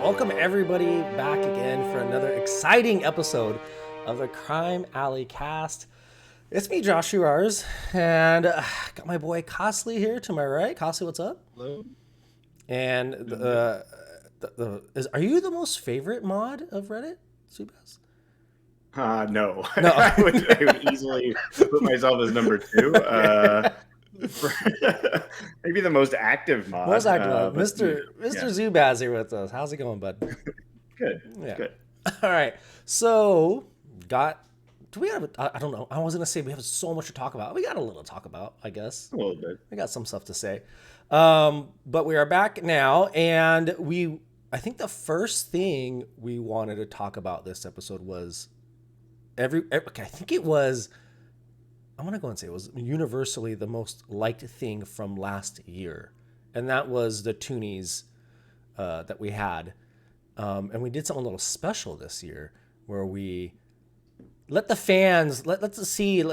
Welcome everybody back again for another exciting episode of the Crime Alley Cast. It's me, Joshurawrs, and got my boy Costly here to my right. Costly, what's up? Hello. And are you the most favorite mod of Reddit, Subas? No. No. I would easily put myself as number 2. Maybe the most active mod. Most active mod. but, Mr. Zubaz here with us. How's it going, bud? Good. Yeah. Good. All right. So, do we have, I don't know. I was going to say we have so much to talk about. We got a little to talk about, I guess. A little bit. We got some stuff to say. But we are back now, and I think the first thing we wanted to talk about this episode was I think it was, I'm going to go and say it was universally the most liked thing from last year. And that was the Toonies that we had. And we did something a little special this year where we let the fans, let's see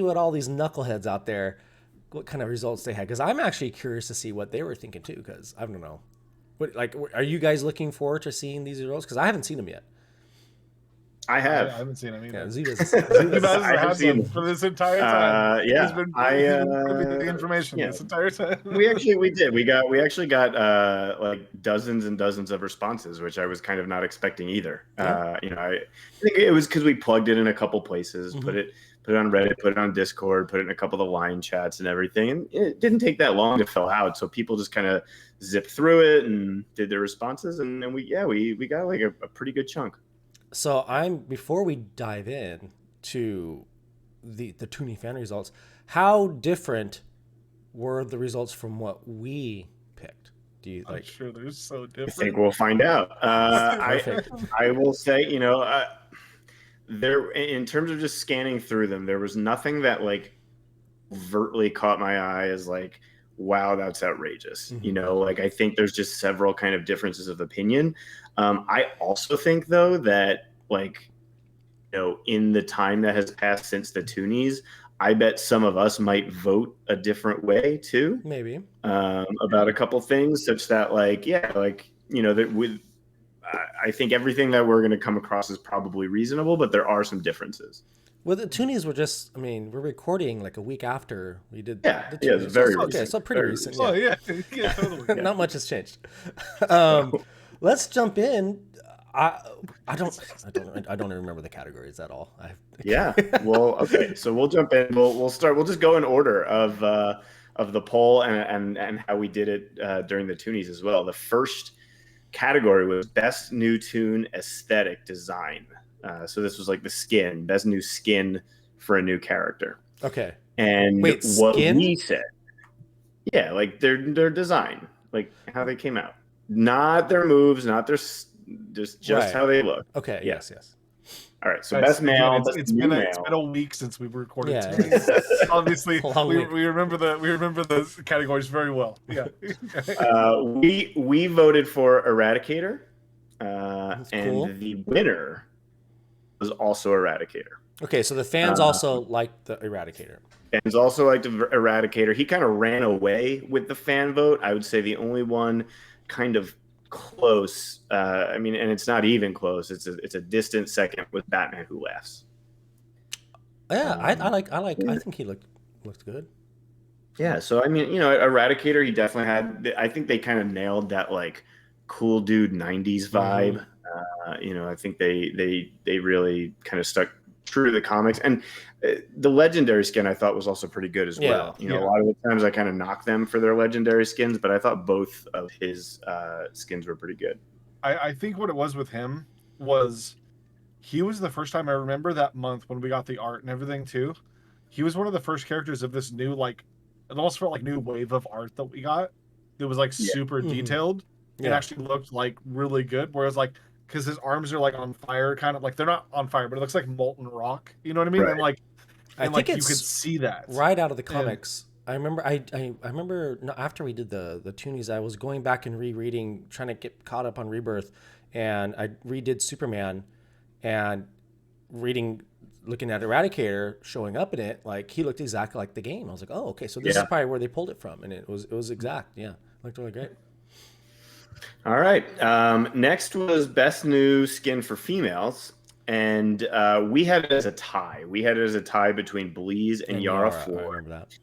what all these knuckleheads out there, what kind of results they had. Because I'm actually curious to see what they were thinking too, because I don't know. Are you guys looking forward to seeing these results? Because I haven't seen them yet. I have. I haven't seen him either. Yeah, Zubaz I have has seen them for this entire time. Yeah, He's been the information this entire time. we did. We actually got like dozens and dozens of responses, which I was kind of not expecting either. Yeah. I think it was because we plugged it in a couple places, Mm-hmm. put it on Reddit, put it on Discord, put it in a couple of the line chats and everything. And it didn't take that long to fill out, so people just kind of zipped through it and did their responses, and then we got like a pretty good chunk. So before we dive in to the Toony fan results, how different were the results from what we picked? Do you I'm sure they're so different. I think we'll find out. Perfect. I will say, there, in terms of just scanning through them, there was nothing that like overtly caught my eye as like, wow, that's outrageous. Mm-hmm. I think there's just several kind of differences of opinion. I also think though that in the time that has passed since the Toonies, I bet some of us might vote a different way too. Maybe about a couple things, such that I think everything that we're going to come across is probably reasonable, but there are some differences. Well, the Toonies were just, we're recording like a week after we did the Toonies. Yeah, it's very recent. Okay, so pretty Very recent. Oh yeah, totally. Not much has changed. Let's jump in. I don't even remember the categories at all. Yeah. Well, okay. So we'll jump in. We'll start. We'll just go in order of the poll and how we did it during the Toonies as well. The first category was Best New Toon Aesthetic Design. So this was like the skin, best new skin for a new character. Okay. And wait, what skin? we said, yeah, like their design, like how they came out, not their moves, not their just Right. how they look. Okay. Yeah. Yes. All right. So best male. It's been a week since we recorded. Yeah. Today. Obviously, Long week. we remember the categories very well. Yeah. We voted for Eradicator, That's and cool. the winner was also Eradicator. Okay, so the fans also liked the Eradicator. Fans also liked Eradicator. He kind of ran away with the fan vote. I would say the only one kind of close. And it's not even close. It's a distant second with Batman Who Laughs. Yeah, I think he looked good. Yeah, so Eradicator, he definitely had. I think they kind of nailed that like cool dude '90s vibe. I think they really kind of stuck true to the comics, and the legendary skin I thought was also pretty good as well. A lot of the times I kind of knock them for their legendary skins, but I thought both of his skins were pretty good. I think what it was with him was he was the first time I remember that month when we got the art and everything too. He was one of the first characters of this new it almost felt like new wave of art that we got. It was like super detailed. It actually looked like really good. Whereas because his arms are like on fire, kind of like they're not on fire, but it looks like molten rock. You know what I mean? Right. And I think you could see that right out of the comics. I remember I remember after we did the Toonies, I was going back and rereading, trying to get caught up on Rebirth, and I redid Superman, and looking at Eradicator showing up in it, like he looked exactly like the game. I was like, oh, okay, so this is probably where they pulled it from, and it was exact. Yeah, looked really great. All right. Next was best new skin for females, and we had it as a tie. We had it as a tie between Bleeze and Yara I Floor. remember that.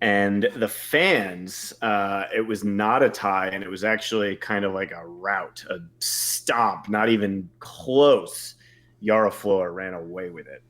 And the fans, it was not a tie, and it was actually kind of like a rout, a stomp, not even close. Yara Floor ran away with it.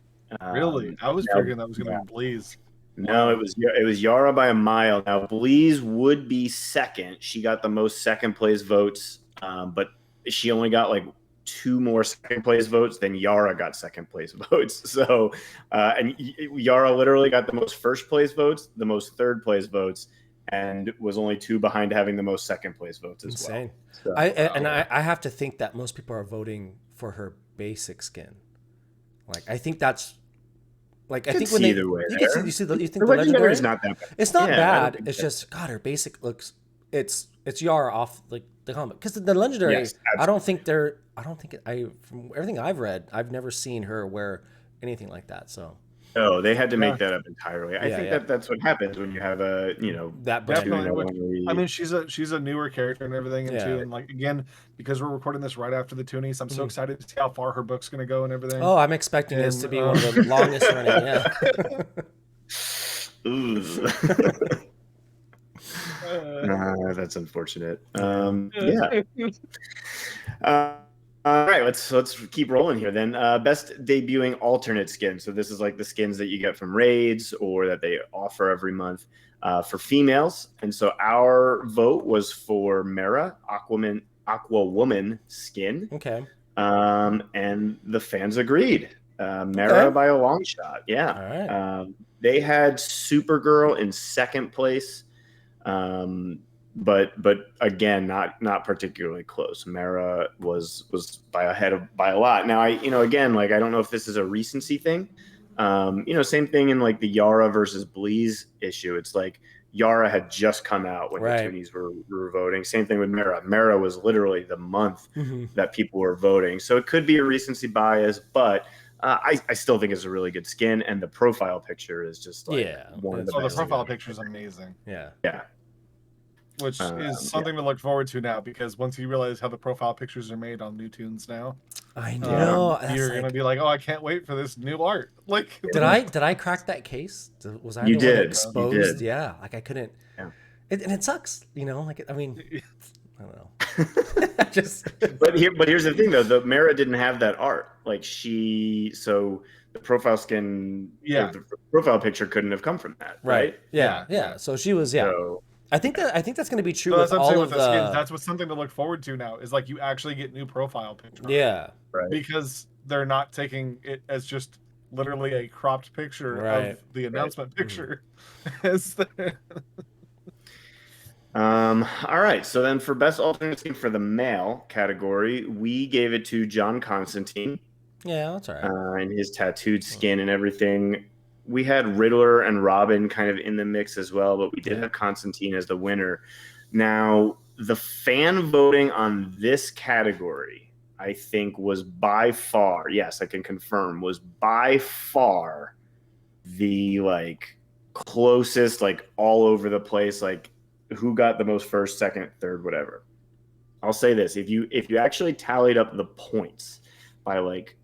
Really? I was figuring that was going to be Bleeze. No, Wow. it was Yara by a mile. Now Bleeze would be second. She got the most second place votes, but she only got like 2 more second place votes than Yara got second place votes. So, and Yara literally got the most first place votes, the most third place votes, and was only 2 behind having the most second place votes as Insane. well. So, I have to think that most people are voting for her basic skin. Like I think that's like I think when either way, you think the the legendary is not that bad. It's not Yeah, bad. It's just God, her basic looks. It's Yara off like the comic because the legendary. Yes, I don't think they're. I don't think from everything I've read, I've never seen her wear anything like that. So No, they had to make that up entirely. I think yeah. that's what happens when you have a that brand. Definitely. I mean, she's a newer character and everything, and Yeah. too, and like again, because we're recording this right after the Toonies, I'm so excited to see how far her book's going to go and everything. Oh, I'm expecting this to be one of the longest running. Yeah. That's unfortunate. Yeah. All right, let's keep rolling here then. Best debuting alternate skin. So this is like the skins that you get from raids or that they offer every month for females. And so our vote was for Mera, Aqua Woman skin. Okay. And the fans agreed. Mera by a long shot. Yeah. All right. They had Supergirl in second place. But again, not particularly close. Mera was by a lot. Now again, like I don't know if this is a recency thing. Same thing in like the Yara versus Bleeze issue. It's like Yara had just come out when the Toonies were voting. Same thing with Mera. Mera was literally the month that people were voting. So it could be a recency bias, but I still think it's a really good skin, and the profile picture is just like one of the best. The profile picture is amazing. Yeah. Which is something to look forward to now, because once you realize how the profile pictures are made on new tunes now, I know you're gonna be like, oh, I can't wait for this new art. Like, did I crack that case? Was I you the one did exposed? You did. Yeah, like I couldn't. Yeah. And it sucks, like I mean, I don't know. But here's the thing though: the Mera didn't have that art. Like so the profile skin, the profile picture couldn't have come from that, right? Yeah. So she was So, I think that's going to be true so with all of the skins. That's what's something to look forward to now. Is like you actually get new profile pictures. Yeah, right. Because they're not taking it as just literally a cropped picture of the announcement picture. All right. So then for best alternate skin for the male category, we gave it to John Constantine. Yeah, that's all right. And his tattooed skin and everything. We had Riddler and Robin kind of in the mix as well, but we did have Constantine as the winner. Now, the fan voting on this category, I think, was by far, yes, I can confirm, was by far the like closest, like all over the place, like who got the most first, second, third, whatever. I'll say this: if you actually tallied up the points by like,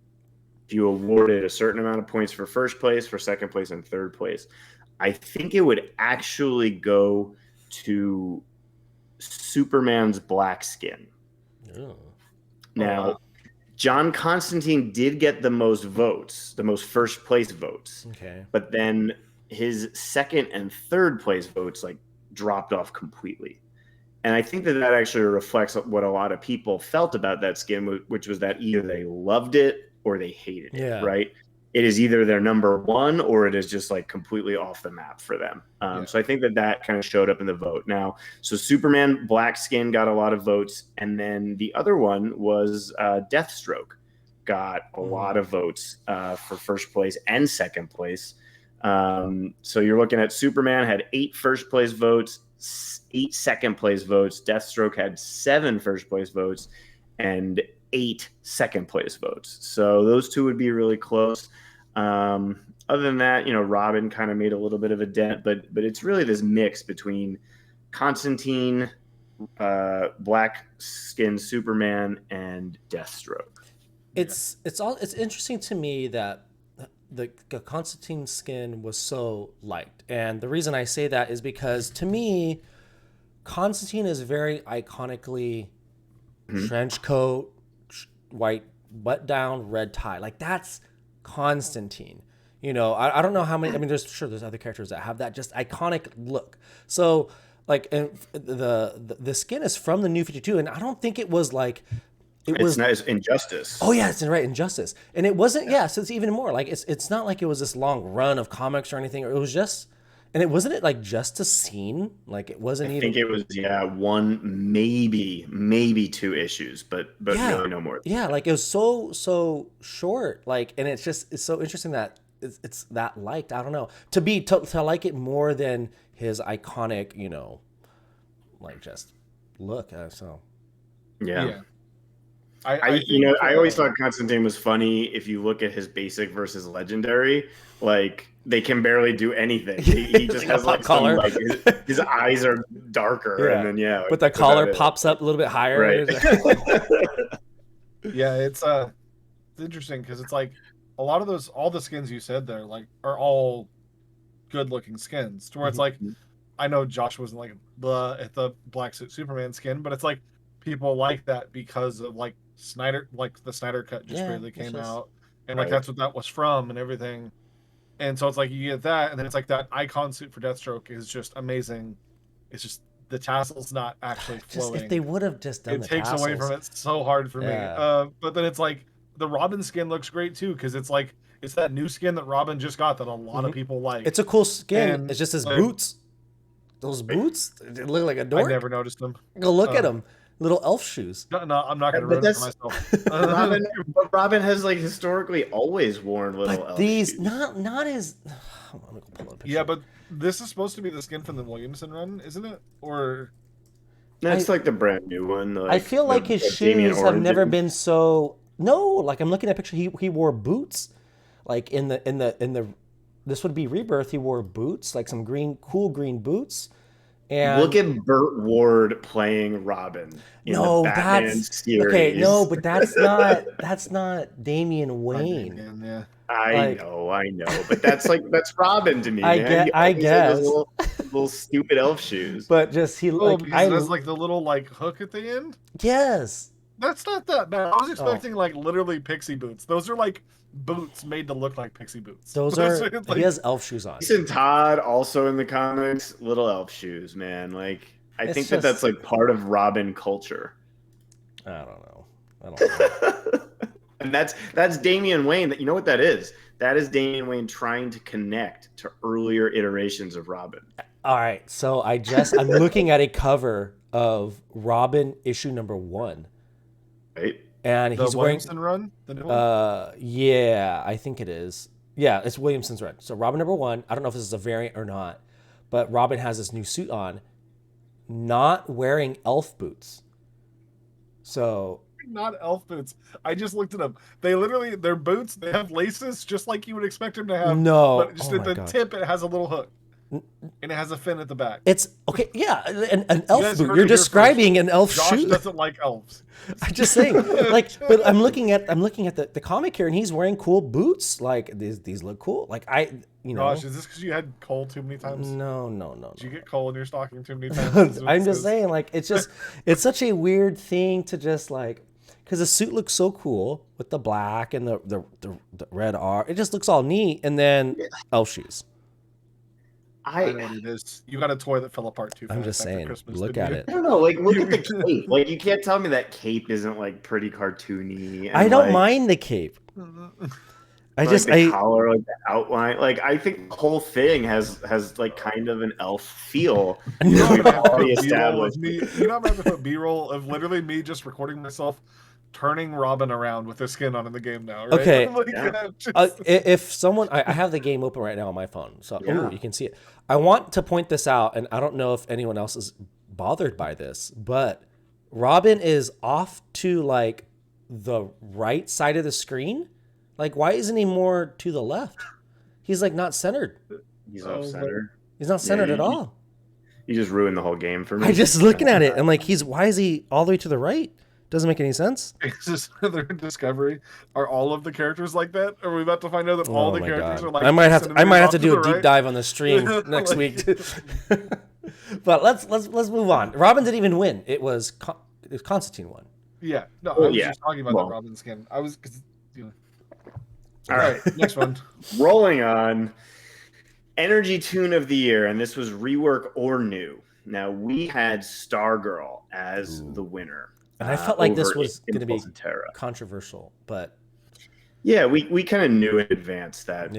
if you awarded a certain amount of points for first place, for second place, and third place, I think it would actually go to Superman's black skin. Oh. Now, John Constantine did get the most votes, the most first place votes. Okay. But then his second and third place votes like dropped off completely. And I think that actually reflects what a lot of people felt about that skin, which was that either they loved it or they hated it, right? It is either their number one or it is just like completely off the map for them. So I think that kind of showed up in the vote. Now, so Superman black skin got a lot of votes. And then the other one was Deathstroke got a lot of votes for first place and second place. So you're looking at Superman had 8 first place votes, 8 second place votes. Deathstroke had 7 first place votes and 8 second place votes. So those two would be really close. Other than that, Robin kind of made a little bit of a dent, but it's really this mix between Constantine, black skin Superman and Deathstroke. It's interesting to me that the Constantine skin was so liked, and the reason I say that is because to me, Constantine is very iconically trench coat, white butt down, red tie. Like that's Constantine. You know, I don't know how many. I mean, there's other characters that have that just iconic look. So like, and the skin is from the New 52, and I don't think it was like. It's nice Injustice. Oh yeah, it's right, Injustice, and it wasn't. Yeah, so it's even more like it's not like it was this long run of comics or anything. It was just, and it wasn't like just a scene. Like it wasn't. I think it was one, maybe 2 issues, but yeah, really no more. Yeah, like it was so short. Like, and it's so interesting that it's that liked. I don't know, to like it more than his iconic, you know, like just look. So yeah. I always thought Constantine was funny. If you look at his basic versus legendary, like they can barely do anything. He just has like collar. Like his eyes are darker, and then but the collar pops up a little bit higher. Right. Yeah, it's interesting because it's like a lot of all the skins you said there like are all good looking skins. To where it's like, I know Josh wasn't like the black suit Superman skin, but it's like people like that because of like Snyder, like the Snyder cut just barely came out, and like that's what that was from and everything. And so it's like you get that, and then it's like that icon suit for Deathstroke is just amazing. It's just the tassel's not actually flowing. If they would have just done it takes away from it so hard for me. But then it's like the Robin skin looks great too because it's like it's that new skin that Robin just got that a lot of people like. It's a cool skin. And it's just his boots. Those boots, they look like a dork. I never noticed them. Go look at them. Little elf shoes. No, I'm not going to ruin it for myself. Robin has like historically always worn little elf shoes. But not as. I'm gonna go pull up a picture. Yeah, but this is supposed to be the skin from the Williamson run, isn't it? Or that's like the brand new one. I feel like his shoes have never been so. No, like I'm looking at a picture. He wore boots, like in the. This would be Rebirth. He wore boots, like some cool green boots. And look at Burt Ward playing Robin in the Batman series. Okay, no, but that's not Damian Wayne. I know, but that's Robin to me. I guess little stupid elf shoes. But just he has like the little like hook at the end. Yes, that's not that bad. I was expecting like literally pixie boots. Those are like boots made to look like pixie boots. Those are like, he has elf shoes on. Jason Todd also in the comics, little elf shoes, man. Like I think that's like part of Robin culture. I don't know. And that's Damian Wayne. You know what that is? That is Damian Wayne trying to connect to earlier iterations of Robin. All right, so I'm looking at a cover of Robin issue number 1. Right. And he's wearing Williamson run. The new one? Yeah, I think it is. Yeah, it's Williamson's run. So Robin number 1. I don't know if this is a variant or not, but Robin has this new suit on, not wearing elf boots. So not elf boots. I just looked at them. They literally, they're boots. They have laces, just like you would expect them to have. No, but just at the tip, it has a little hook, and it has a fin at the back. It's okay. Yeah, an elf boot. You're describing an elf shoe. Josh doesn't like elves. I'm just saying, like, but I'm looking at the comic here, and he's wearing cool boots. Like these look cool. Like Josh, is this because you had Cole too many times? No. Did you get Cole in your stocking too many times? I'm just saying, like, it's such a weird thing to just like, because the suit looks so cool with the black and the red R. It just looks all neat, and then elf shoes. I know what it is. You got a toy that fell apart too fast. I'm just saying, look at it. I don't know, like look at the cape. Like you can't tell me that cape isn't like pretty cartoony. And, I don't mind the cape. The collar, like the outline. Like I think the whole thing has like kind of an elf feel. You know, I'm about to put B-roll of literally me just recording myself turning Robin around with their skin on in the game now. Right? Okay. If someone, I have the game open right now on my phone, so you can see it. I want to point this out, and I don't know if anyone else is bothered by this, but Robin is off to like the right side of the screen. Like, why isn't he more to the left? He's like not centered. He's off center. He's not centered at all. You just ruined the whole game for me. I just looking at it. I'm like, why is he all the way to the right? Doesn't make any sense. It's just another Discovery. Are all of the characters like that? Are we about to find out that all the characters are like? I might have to do a deep right? dive on the stream next week. But let's move on. Robin didn't even win. It was Constantine won. Yeah. No, I was just talking about the Robin skin. I was. All right, next one. Rolling on. Energy Tune of the Year, and this was rework or new. Now, we had Stargirl as the winner. And I felt like this was going to be controversial, but... Yeah, we kind of knew in advance that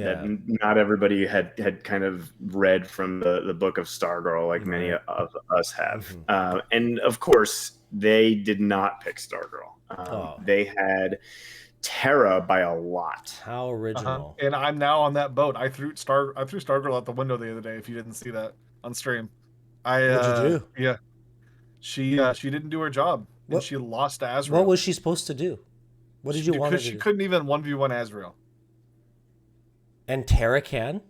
not everybody had kind of read from the book of Stargirl like many of us have. And, of course, they did not pick Stargirl. They had... Terra by a lot. How original. And I'm now on that boat. I threw Stargirl out the window the other day, if you didn't see that on stream. What'd you do? Yeah. She didn't do her job. And she lost to Azrael. What was she supposed to do? What did you want her to do? She couldn't even 1v1 Azrael. And Terra can?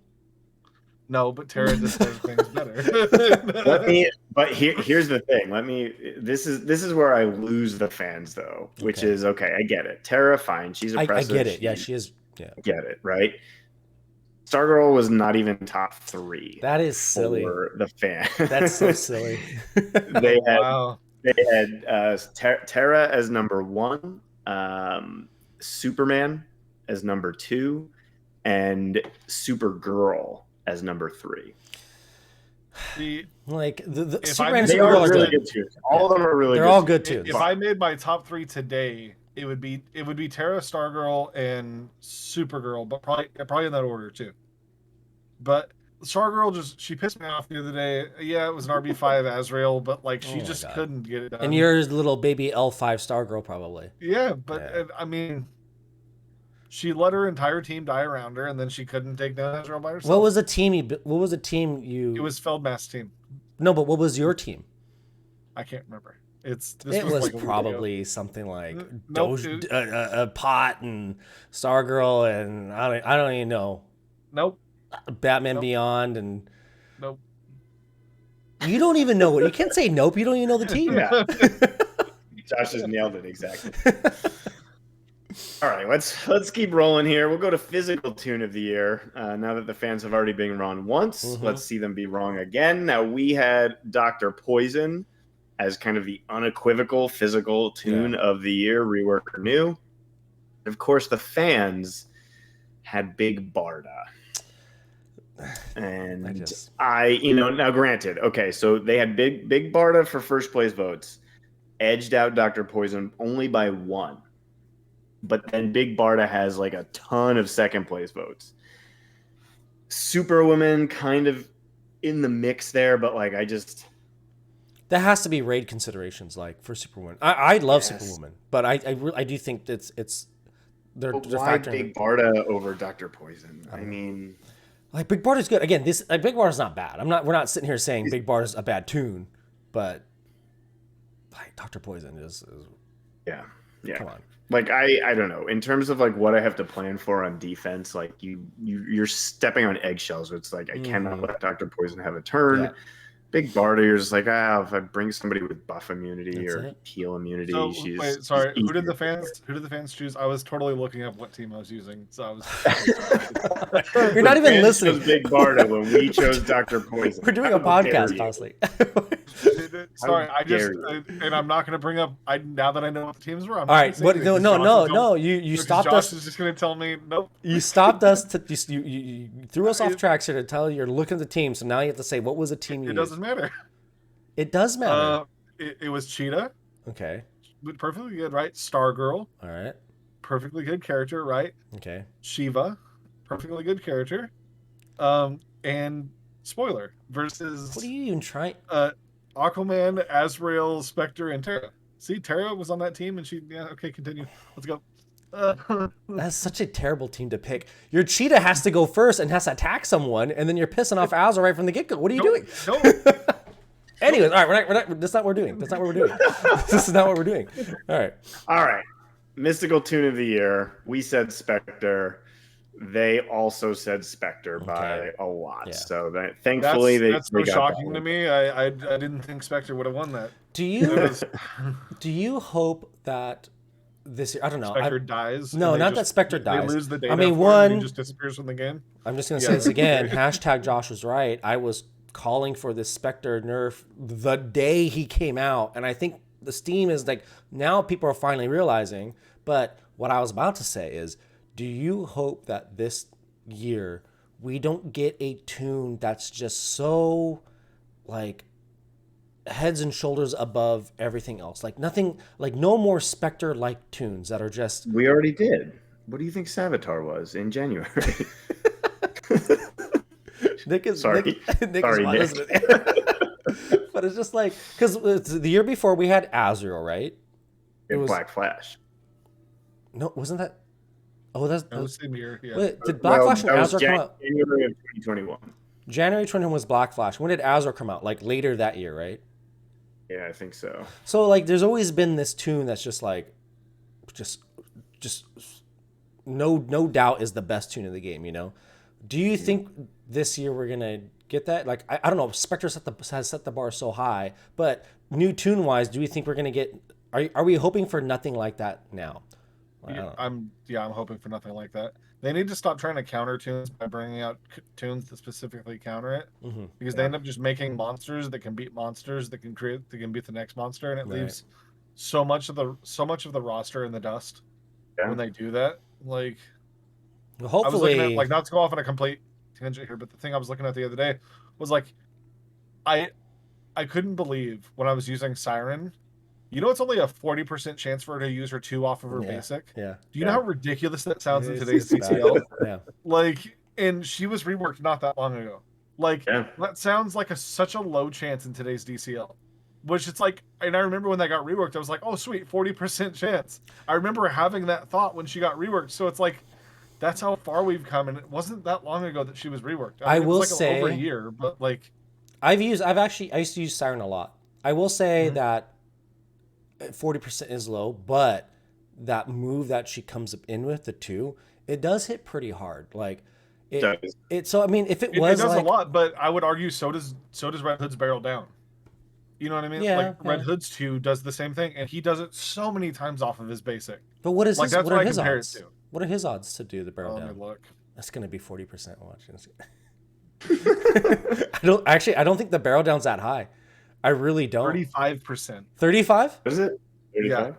No, but Terra just does things better. Here's the thing. This is where I lose the fans though, which is okay. I get it. Terra, fine. She's oppressive. I get it. Yeah, she is. Yeah, get it. Right. Stargirl was not even top 3. That is silly for the fan. That's so silly. They had Terra as number 1, Superman as number 2, and Supergirl as number 3. Like the Superman they are really good too. All of them are really. They're all good too. If I made my top 3 today, it would be Terra, Stargirl, and Supergirl, but probably in that order too. But Stargirl she pissed me off the other day. Yeah, it was an RB5 Azrael, but like she just couldn't get it done. And yours, little baby L5 Stargirl, probably. Yeah, but I mean, she let her entire team die around her, and then she couldn't take down Azrael by herself. What was the team you? It was Feldmast's team. No, but what was your team? I can't remember. It was like probably something like Pot and Stargirl, and I don't even know. Nope. Batman Beyond and. Nope. You don't even know it. You can't say nope. You don't even know the team. Yeah. Josh has nailed it exactly. All right, let's keep rolling here. We'll go to Physical Tune of the Year. Now that the fans have already been wrong once, let's see them be wrong again. Now, we had Dr. Poison as kind of the unequivocal Physical Tune of the Year, rework or new. Of course, the fans had Big Barda. And now granted, okay, so they had Big Barda for first place votes, edged out Dr. Poison only by 1. But then Big Barda has like a ton of second place votes. Superwoman kind of in the mix there, but like that has to be raid considerations like for Superwoman. I love Superwoman, but I do think they're why Big Barda over Dr. Poison? I mean, like Big Barda's good. Again, Big Barda's not bad. We're not sitting here saying Big Barda's a bad tune, but like Dr. Poison is yeah. Come on. Like I don't know, in terms of like what I have to plan for on defense, like you're stepping on eggshells. It's like I cannot let Dr. Poison have a turn. Yeah. Big Barda, you're just like, if I bring somebody with buff immunity or heal immunity, wait, sorry. Who did the fans choose? I was totally looking up what team I was using, so I was. You're not even listening. Big Barda when we chose Dr. Poison. We're doing a podcast, honestly. Sorry, and I'm not going to bring up. Now that I know what the teams were. All right, but no. You stopped us. Josh is just going to tell me nope. You stopped us. You threw us off tracks here to tell you're looking at the team. So now you have to say what was the team you used. It doesn't matter. It does matter. It was Cheetah. Okay. But perfectly good, right? Stargirl. All right. Perfectly good character, right? Okay. Shiva. Perfectly good character. And spoiler versus. What are you even trying? Aquaman, Azrael, Spectre, and Terra. See, Terra was on that team, and okay, continue. Let's go. That's such a terrible team to pick. Your Cheetah has to go first and has to attack someone, and then you're pissing off Azrael right from the get-go. What are you doing? Anyways, all right, we're not. That's not what we're doing. That's not what we're doing. This is not what we're doing. All right. Mystical Tune of the Year. We said Spectre. they also said Spectre by Okay. a lot. Yeah. So that, thankfully, That's they so got shocking that to one. me. I didn't think Spectre would have won that. Do It you was do you hope that this year? I don't know. Spectre dies. No, and not that Spectre they dies. lose the data I mean, for him and he one. just disappears from the game. I'm just gonna Yeah, say this that'd be again. great. Hashtag Josh was right. I was calling for this Spectre nerf the day he came out, and I think the Steam is like now people are finally realizing. But what I was about to say is, do you hope that this year we don't get a tune that's just so like heads and shoulders above everything else? Like nothing, like no more Spectre like tunes that are just. We already did. What do you think Savitar was in January? Nick is Sorry. Nick Sorry, is fine, Nick. isn't it? But it's just like because the year before we had Azrael, right? It was Black Flash. no, wasn't that? Oh, that's That was same year. Yeah. wait, did Black Flash and that was Azrael come out? January of 2021. January 21 was Black Flash. When did Azrael come out? Like later that year, right? Yeah, I think so. So like, there's always been this tune that's just like, just no doubt is the best tune in the game. You know? Do you think this year we're gonna get that? Like, I don't know. Spectre has set the bar so high, but new tune wise, do you think we're gonna get? Are we hoping for nothing like that now? I don't know. I'm hoping for nothing like that. They need to stop trying to counter tunes by bringing out tunes that specifically counter it, because they end up just making monsters that can beat monsters that can beat the next monster, and it leaves so much of the roster in the dust when they do that. Like, Well, I was hopefully, looking at, like, not to go off on a complete tangent here, but the thing I was looking at the other day was like, I couldn't believe when I was using Siren. You know, it's only a 40% chance for her to use her 2 off of her basic. Yeah. Do you know how ridiculous that sounds in It's today's bad. DCL? Yeah. Like, and she was reworked not that long ago. Like, that sounds like such a low chance in today's DCL. Which it's like, and I remember when that got reworked, I was like, oh, sweet, 40% chance. I remember having that thought when she got reworked. So it's like, that's how far we've come. And it wasn't that long ago that she was reworked. I mean, will it was like say, over a year, but like, I used to use Siren a lot. I will say that 40% is low, but that move that she comes up in with, the 2, it does hit pretty hard. Like it so I mean, if it was it does like, a lot, but I would argue so does Red Hood's Barrel Down. You know what I mean? Yeah, like Red Hood's 2 does the same thing, and he does it so many times off of his basic. But what is like, his, that's what what are I his compare odds? it to. What are his odds to do the barrel Let me down? look. That's gonna be 40% watch. I don't think the barrel down's that high. I really don't. 35%. 35? Is it? 35? Yeah.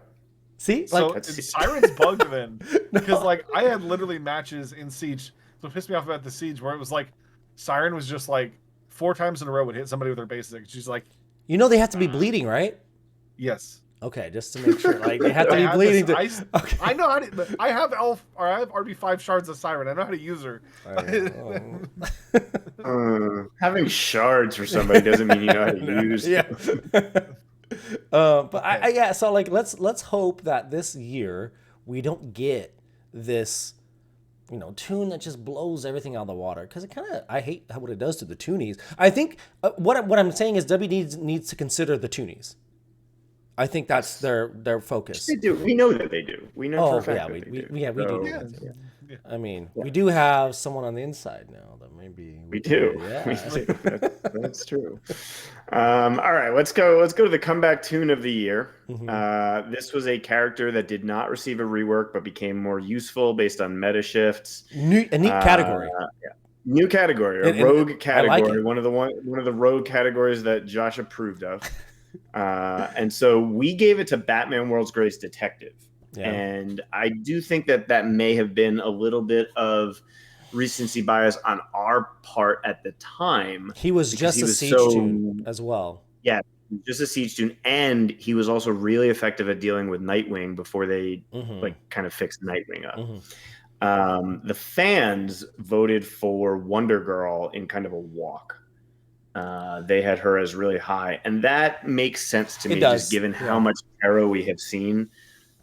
See, So like Siren's bugged then, because like I had literally matches in Siege. So it pissed me off about the Siege where it was like Siren was just like 4 times in a row would hit somebody with her basic. She's like, you know they have to be bleeding, right? yes. Okay, just to make sure, like they have to I be had bleeding. this- Okay. I know how to. I have I have RB5 shards of Siren. I know how to use her. Having shards for somebody doesn't mean you know how to use. Yeah. But okay. So like let's hope that this year we don't get this, tune that just blows everything out of the water, because it kind of, I hate what it does to the Toonies. I think what I'm saying is W needs to consider the Toonies. I think that's their focus. They do. We know that they do. We know for a fact that they do. We do. Yeah. Yeah. I mean, we do have someone on the inside now that maybe we do. Yeah. We do. That's true. All right, let's go to the comeback tune of the year. This was a character that did not receive a rework, but became more useful based on meta shifts. A neat category. New category, a rogue category. Like one of the rogue categories that Josh approved of. And so we gave it to Batman World's Greatest Detective. Yeah. And I do think that may have been a little bit of recency bias on our part at the time. He was just a siege tune as well. Yeah, just a siege tune, and he was also really effective at dealing with Nightwing before they kind of fixed Nightwing up. The fans voted for Wonder Girl in kind of a walk. They had her as really high, and that makes sense to me, just given how much Arrow we have seen.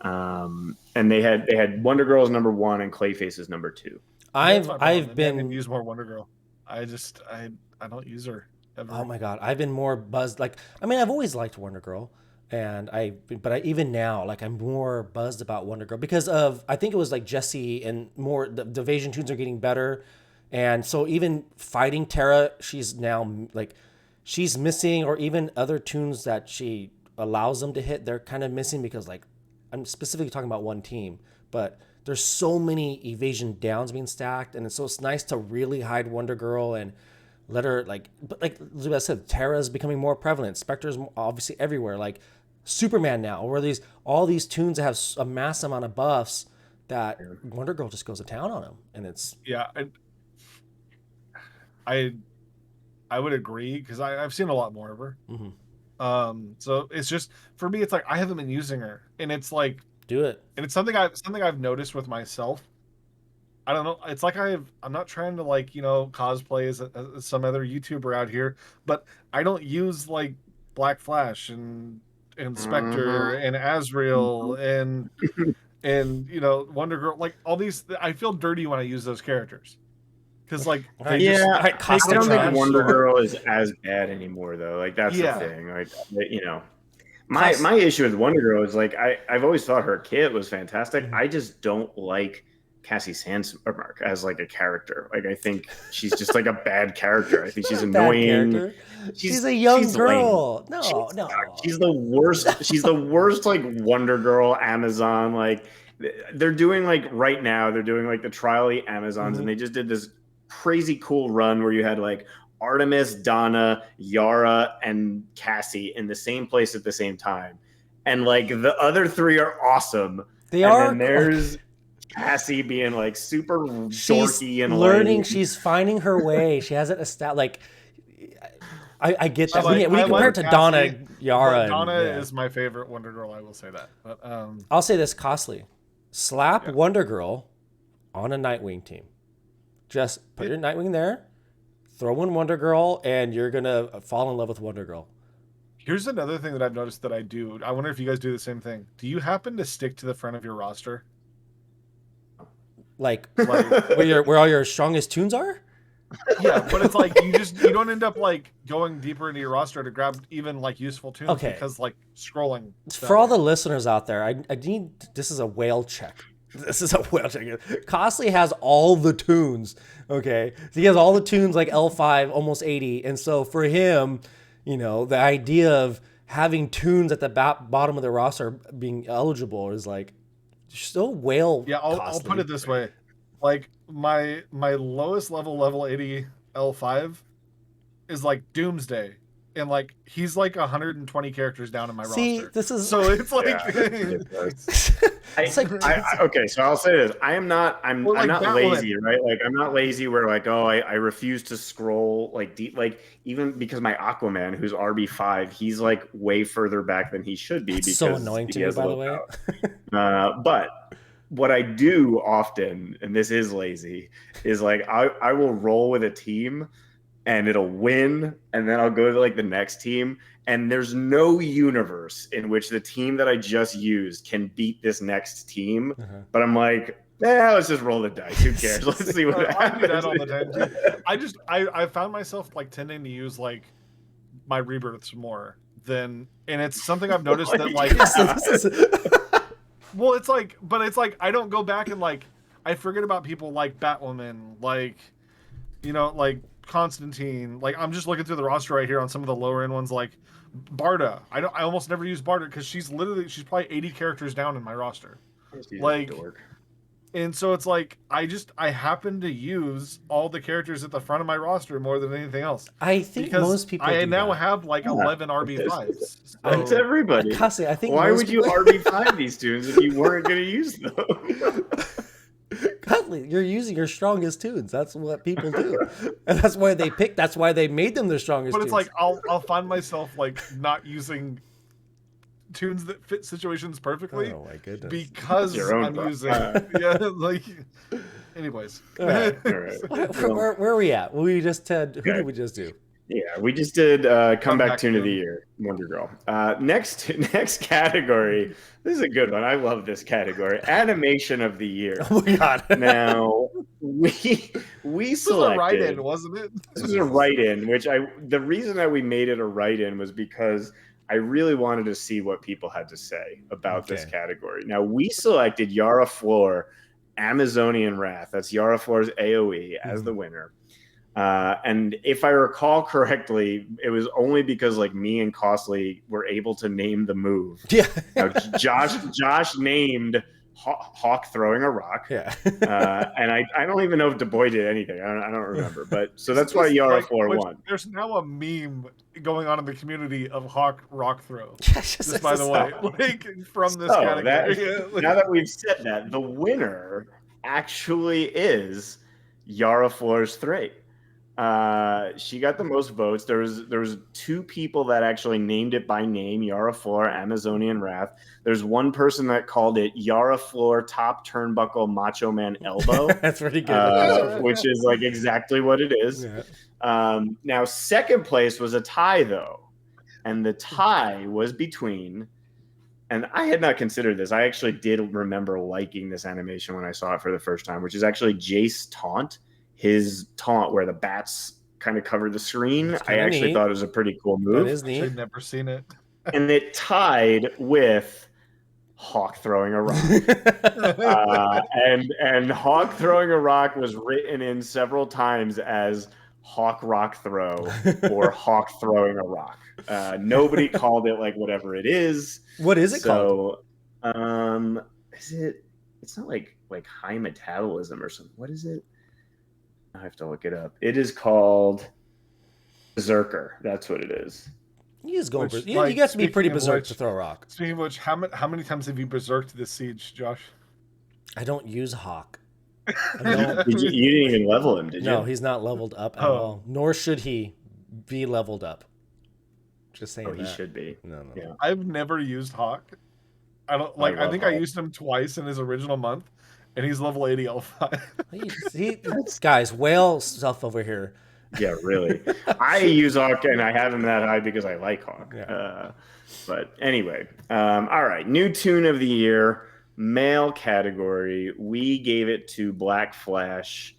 And they had Wonder Girl as number 1 and Clayface as number 2. I've been use more Wonder Girl. I don't use her ever. Oh my god, I've been more buzzed. Like, I mean, I've always liked Wonder Girl, But even now, like I'm more buzzed about Wonder Girl because of I think it was like Jessie and more the Evasion tunes are getting better, and so even fighting Terra, she's now like she's missing, or even other tunes that she allows them to hit, they're kind of missing because like I'm specifically talking about one team, but there's so many evasion downs being stacked, and it's nice to really hide Wonder Girl and let her but like Elizabeth said, Terra's becoming more prevalent. Spectre's obviously everywhere. Like Superman now, where all these tunes that have a mass amount of buffs that Wonder Girl just goes to town on them, and it's I would agree because I've seen a lot more of her. Mm-hmm. So it's just for me, it's like I haven't been using her, and it's like do it, and it's something I've noticed with myself. I don't know. It's like I'm not trying to like cosplay as some other YouTuber out here, but I don't use like Black Flash and Spectre and Azrael and Wonder Girl, like all these. I feel dirty when I use those characters because like I don't think Wonder Girl is as bad anymore though. Like that's the thing. Like my issue with Wonder Girl is like I've always thought her kit was fantastic. I just don't like Cassie Sandsmark as like a character. Like I think she's just like a bad character. I think she's annoying. She's a young girl. Lame. No. She's the worst. She's the worst like Wonder Girl Amazon. Like they're doing like right now, they're doing like the Trial Amazons, and they just did this crazy cool run where you had like Artemis, Donna, Yara, and Cassie in the same place at the same time. And like the other three are awesome. They are. And then there's Cassie being like super dorky and learning. She's finding her way. She hasn't established like. I get that. When you compare it to Cassie, Donna, Yara. Donna is my favorite Wonder Girl. I will say that. But I'll say this: costly. Slap Wonder Girl on a Nightwing team. Just put your Nightwing there, throw in Wonder Girl, and you're gonna fall in love with Wonder Girl. Here's another thing that I've noticed that I do. I wonder if you guys do the same thing. Do you happen to stick to the front of your roster? Like where all your strongest tunes are? Yeah, but it's like you don't end up like going deeper into your roster to grab even like useful tunes because like scrolling. For all the listeners out there, I need this is a whale check. This is a whale check. Costly has all the tunes. Okay, so he has all the tunes like L5, almost 80, and so for him, the idea of having tunes at the bottom of the roster being eligible is like still whale. Yeah, I'll put it this way. Like my lowest level 80 L5 is like Doomsday, and like he's like 120 characters down in my roster. This is so it's like okay, so I'll say this: I'm not lazy, right? Like I'm not lazy where like I refuse to scroll like deep, like even because my Aquaman, who's RB5, he's like way further back than he should be. Because so annoying to me, by the way. But what I do often, and this is lazy, is like I will roll with a team and it'll win, and then I'll go to like the next team, and there's no universe in which the team that I just used can beat this next team. But I'm like, let's just roll the dice. Who cares? Let's see what happens. I do that all the time. I found myself like tending to use like my rebirths more than, and it's something I've noticed that like. Well, it's like I don't go back and like I forget about people like Batwoman, like like Constantine. Like I'm just looking through the roster right here on some of the lower end ones, like Barda. I almost never use Barda because she's probably 80 characters down in my roster. Like, and so it's like I happen to use all the characters at the front of my roster more than anything else. I think most people. I now have like 11 RB5s. It's everybody. Cassie, I think. Why would you RB5 these tunes if you weren't going to use them? Cutley, you're using your strongest tunes. That's what people do, and that's why they picked. That's why they made them their strongest. But it's tunes. like I'll find myself like not using tunes that fit situations perfectly. Oh my goodness! Because I'm using like. Anyways, all right. Where are we at? We just had. Who did we just do? Yeah, we just did comeback tune of the year, Wonder Girl. Next category. This is a good one. I love this category. Animation of the year. Oh my god! Now we This was selected. a write-in, wasn't it? This was a write-in, the reason that we made it a write-in was because I really wanted to see what people had to say about this category. Now we selected Yara Flor, Amazonian Wrath. That's Yara Flor's AOE as the winner. And if I recall correctly, it was only because like me and Costly were able to name the move. Yeah. Now, Josh named Hawk throwing a rock. Yeah. And I don't even know if Du Bois did anything. I don't remember. But so that's why Yara Flor won. There's now a meme going on in the community of Hawk rock throw. Just by the way, like from this category. Now that we've said that, the winner actually is Yara Flor's Thrate. She got the most votes. There was two people that actually named it by name: Yara Flor, Amazonian Wrath. There's one person that called it Yara Flor top turnbuckle Macho Man elbow. That's pretty good. Which is like exactly what it is. Yeah. Now, second place was a tie though, and the tie was between. And I had not considered this. I actually did remember liking this animation when I saw it for the first time, which is actually Jace Taunt. His taunt where the bats kind of cover the screen. I actually thought it was a pretty cool move. That is neat. I've never seen it. And it tied with Hawk throwing a rock. And Hawk throwing a rock was written in several times as Hawk rock throw or Hawk throwing a rock. Nobody called it like whatever it is. What is it called? Is it? It's not like high metabolism or something. What is it? I have to look it up. It is called Berserker. That's what it is. You just go. You got to be pretty berserk to throw a rock. Speaking of which, how many times have you berserked this siege, Josh? I don't use Hawk. You didn't even level him, did you? No, he's not leveled up at all. Nor should he be leveled up. Just saying. He should be. No. Yeah. I've never used Hawk. I don't like. I think Hawk. I used him twice in his original month. And he's level 80 L5. Guys, whale stuff over here. Yeah, really. I use Hawk, and I have him that high because I like Hawk. Yeah. But anyway, all right. New tune of the year, male category. We gave it to Black Flash,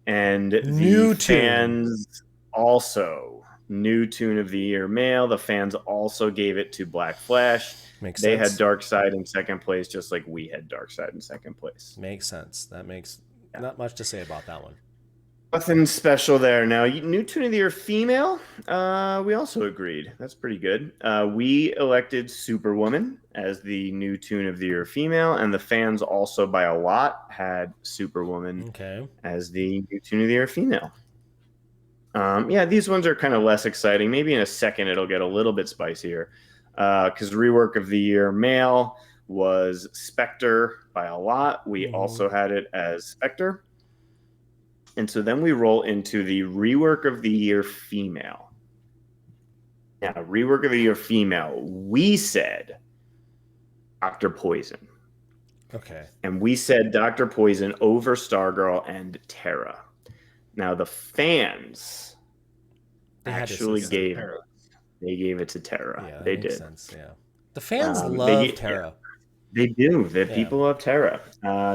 and the fans also new tune of the year, male. The fans also gave it to Black Flash. Makes they sense. had Darkseid in second place, just like we had Darkseid in second place. Makes sense. That makes not much to say about that one. Nothing special there. Now, new tune of the year, female. We also agreed. That's pretty good. We elected Superwoman as the new tune of the year, female, and the fans also by a lot had Superwoman as the new tune of the year, female. These ones are kind of less exciting. Maybe in a second it'll get a little bit spicier. Because rework of the year male was Spectre by a lot. We also had it as Spectre. And so then we roll into the rework of the year female. Now, rework of the year female, we said Dr. Poison. Okay. And we said Dr. Poison over Stargirl and Terra. Now, the fans actually gave it. They gave it to Terra. Yeah, they did. Sense, yeah. The fans love Terra. They do. People love Terra.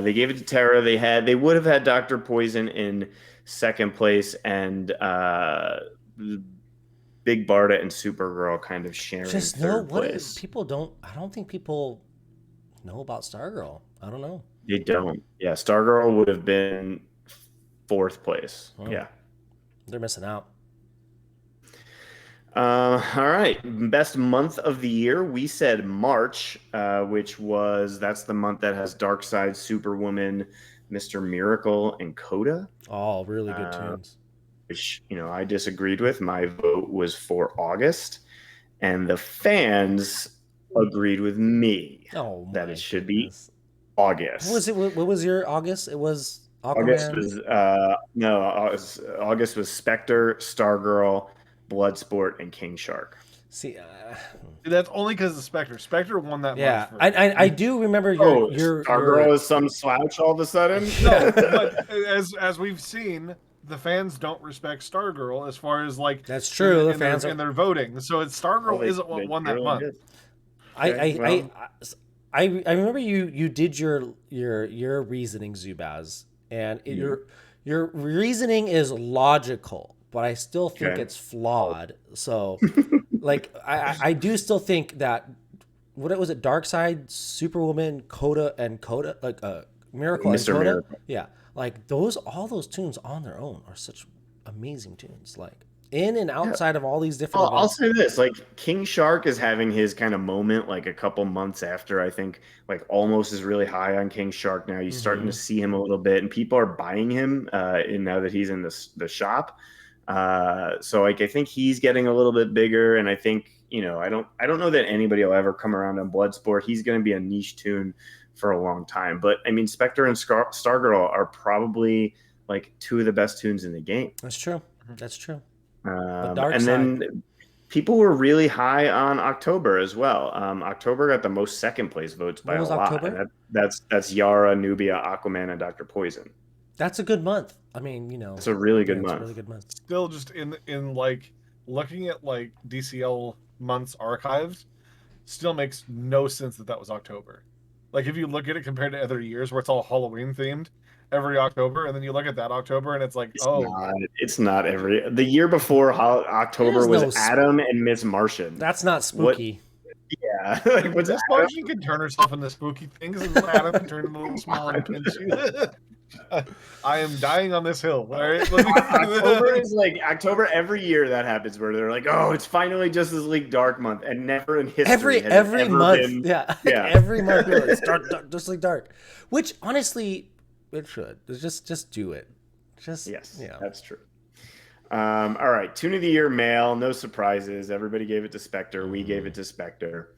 They gave it to Terra. They would have had Dr. Poison in second place, and Big Barda and Supergirl kind of sharing third place. I don't think people know about Stargirl. I don't know. They don't. Yeah, Stargirl would have been fourth place. Oh. Yeah. They're missing out. All right. Best month of the year. We said March, that's the month that has Darkseid, Superwoman, Mr. Miracle, and Coda. All really good tunes. Which, I disagreed with. My vote was for August. And the fans agreed with me that it should be August. What was your August? It was Aquaman? August was Spectre, Stargirl, Bloodsport, and King Shark. See, that's only because of Spectre. Spectre won that. Yeah, I do remember your Stargirl is some slouch all of a sudden. No, but as we've seen, the fans don't respect Stargirl as far as like That's true. in their voting. So it's Stargirl isn't what won that month. I remember you did your reasoning, Zubaz, and your reasoning is logical, but I still think it's flawed. So, like, I do still think that what was it? Darkseid, Superwoman, Coda, like Miracle and Mr. Coda, Miracle. yeah, like all those tunes on their own are such amazing tunes, like in and outside of all these different. I'll say this: like King Shark is having his kind of moment, like a couple months after. I think like Almost is really high on King Shark now. You're starting to see him a little bit, and people are buying him. Now that he's in the shop, so like I think he's getting a little bit bigger, and I think I don't know that anybody will ever come around on Bloodsport. He's going to be a niche tune for a long time, but I mean, Spectre and Stargirl are probably like two of the best tunes in the game. That's true. That's true. And then people were really high on October as well. October got the most second place votes by a lot. And that's Yara, Nubia, Aquaman, and Dr. Poison. That's a good month. I mean, it's a really good month. It's a really good month. Still, just in like looking at like DCL months archived, still makes no sense that was October. Like if you look at it compared to other years where it's all Halloween themed every October, and then you look at that October and it's like, it's not the year before October was Adam and Miss Martian. That's not spooky. Yeah. Like, was Miss Martian can turn herself into spooky things, and Adam can turn into a little small and pinch you. I am dying on this hill. All right? October is like October every year that happens where they're like, oh, it's finally Justice League Dark month, and never in history every month, every month it's dark, Justice League Dark, which honestly it should just do it. That's true. All right, Tune of the Year male, no surprises. Everybody gave it to Spectre. We gave it to Spectre.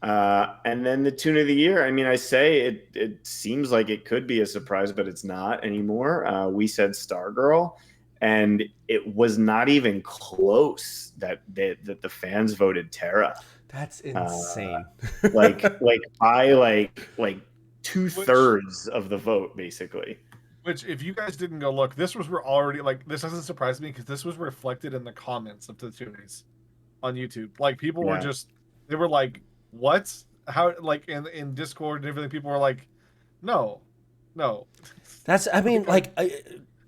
And then the Tune of the Year, I mean, I say it seems like it could be a surprise, but it's not anymore. We said Stargirl, and it was not even close that the fans voted Terra. That's insane. Like by 2/3 of the vote, basically. Which, if you guys didn't go look, this was already like, this doesn't surprise me because this was reflected in the comments of the Toonies on YouTube. Like people were they were like, what? How? Like in Discord and everything, people were like, no. That's, I mean, like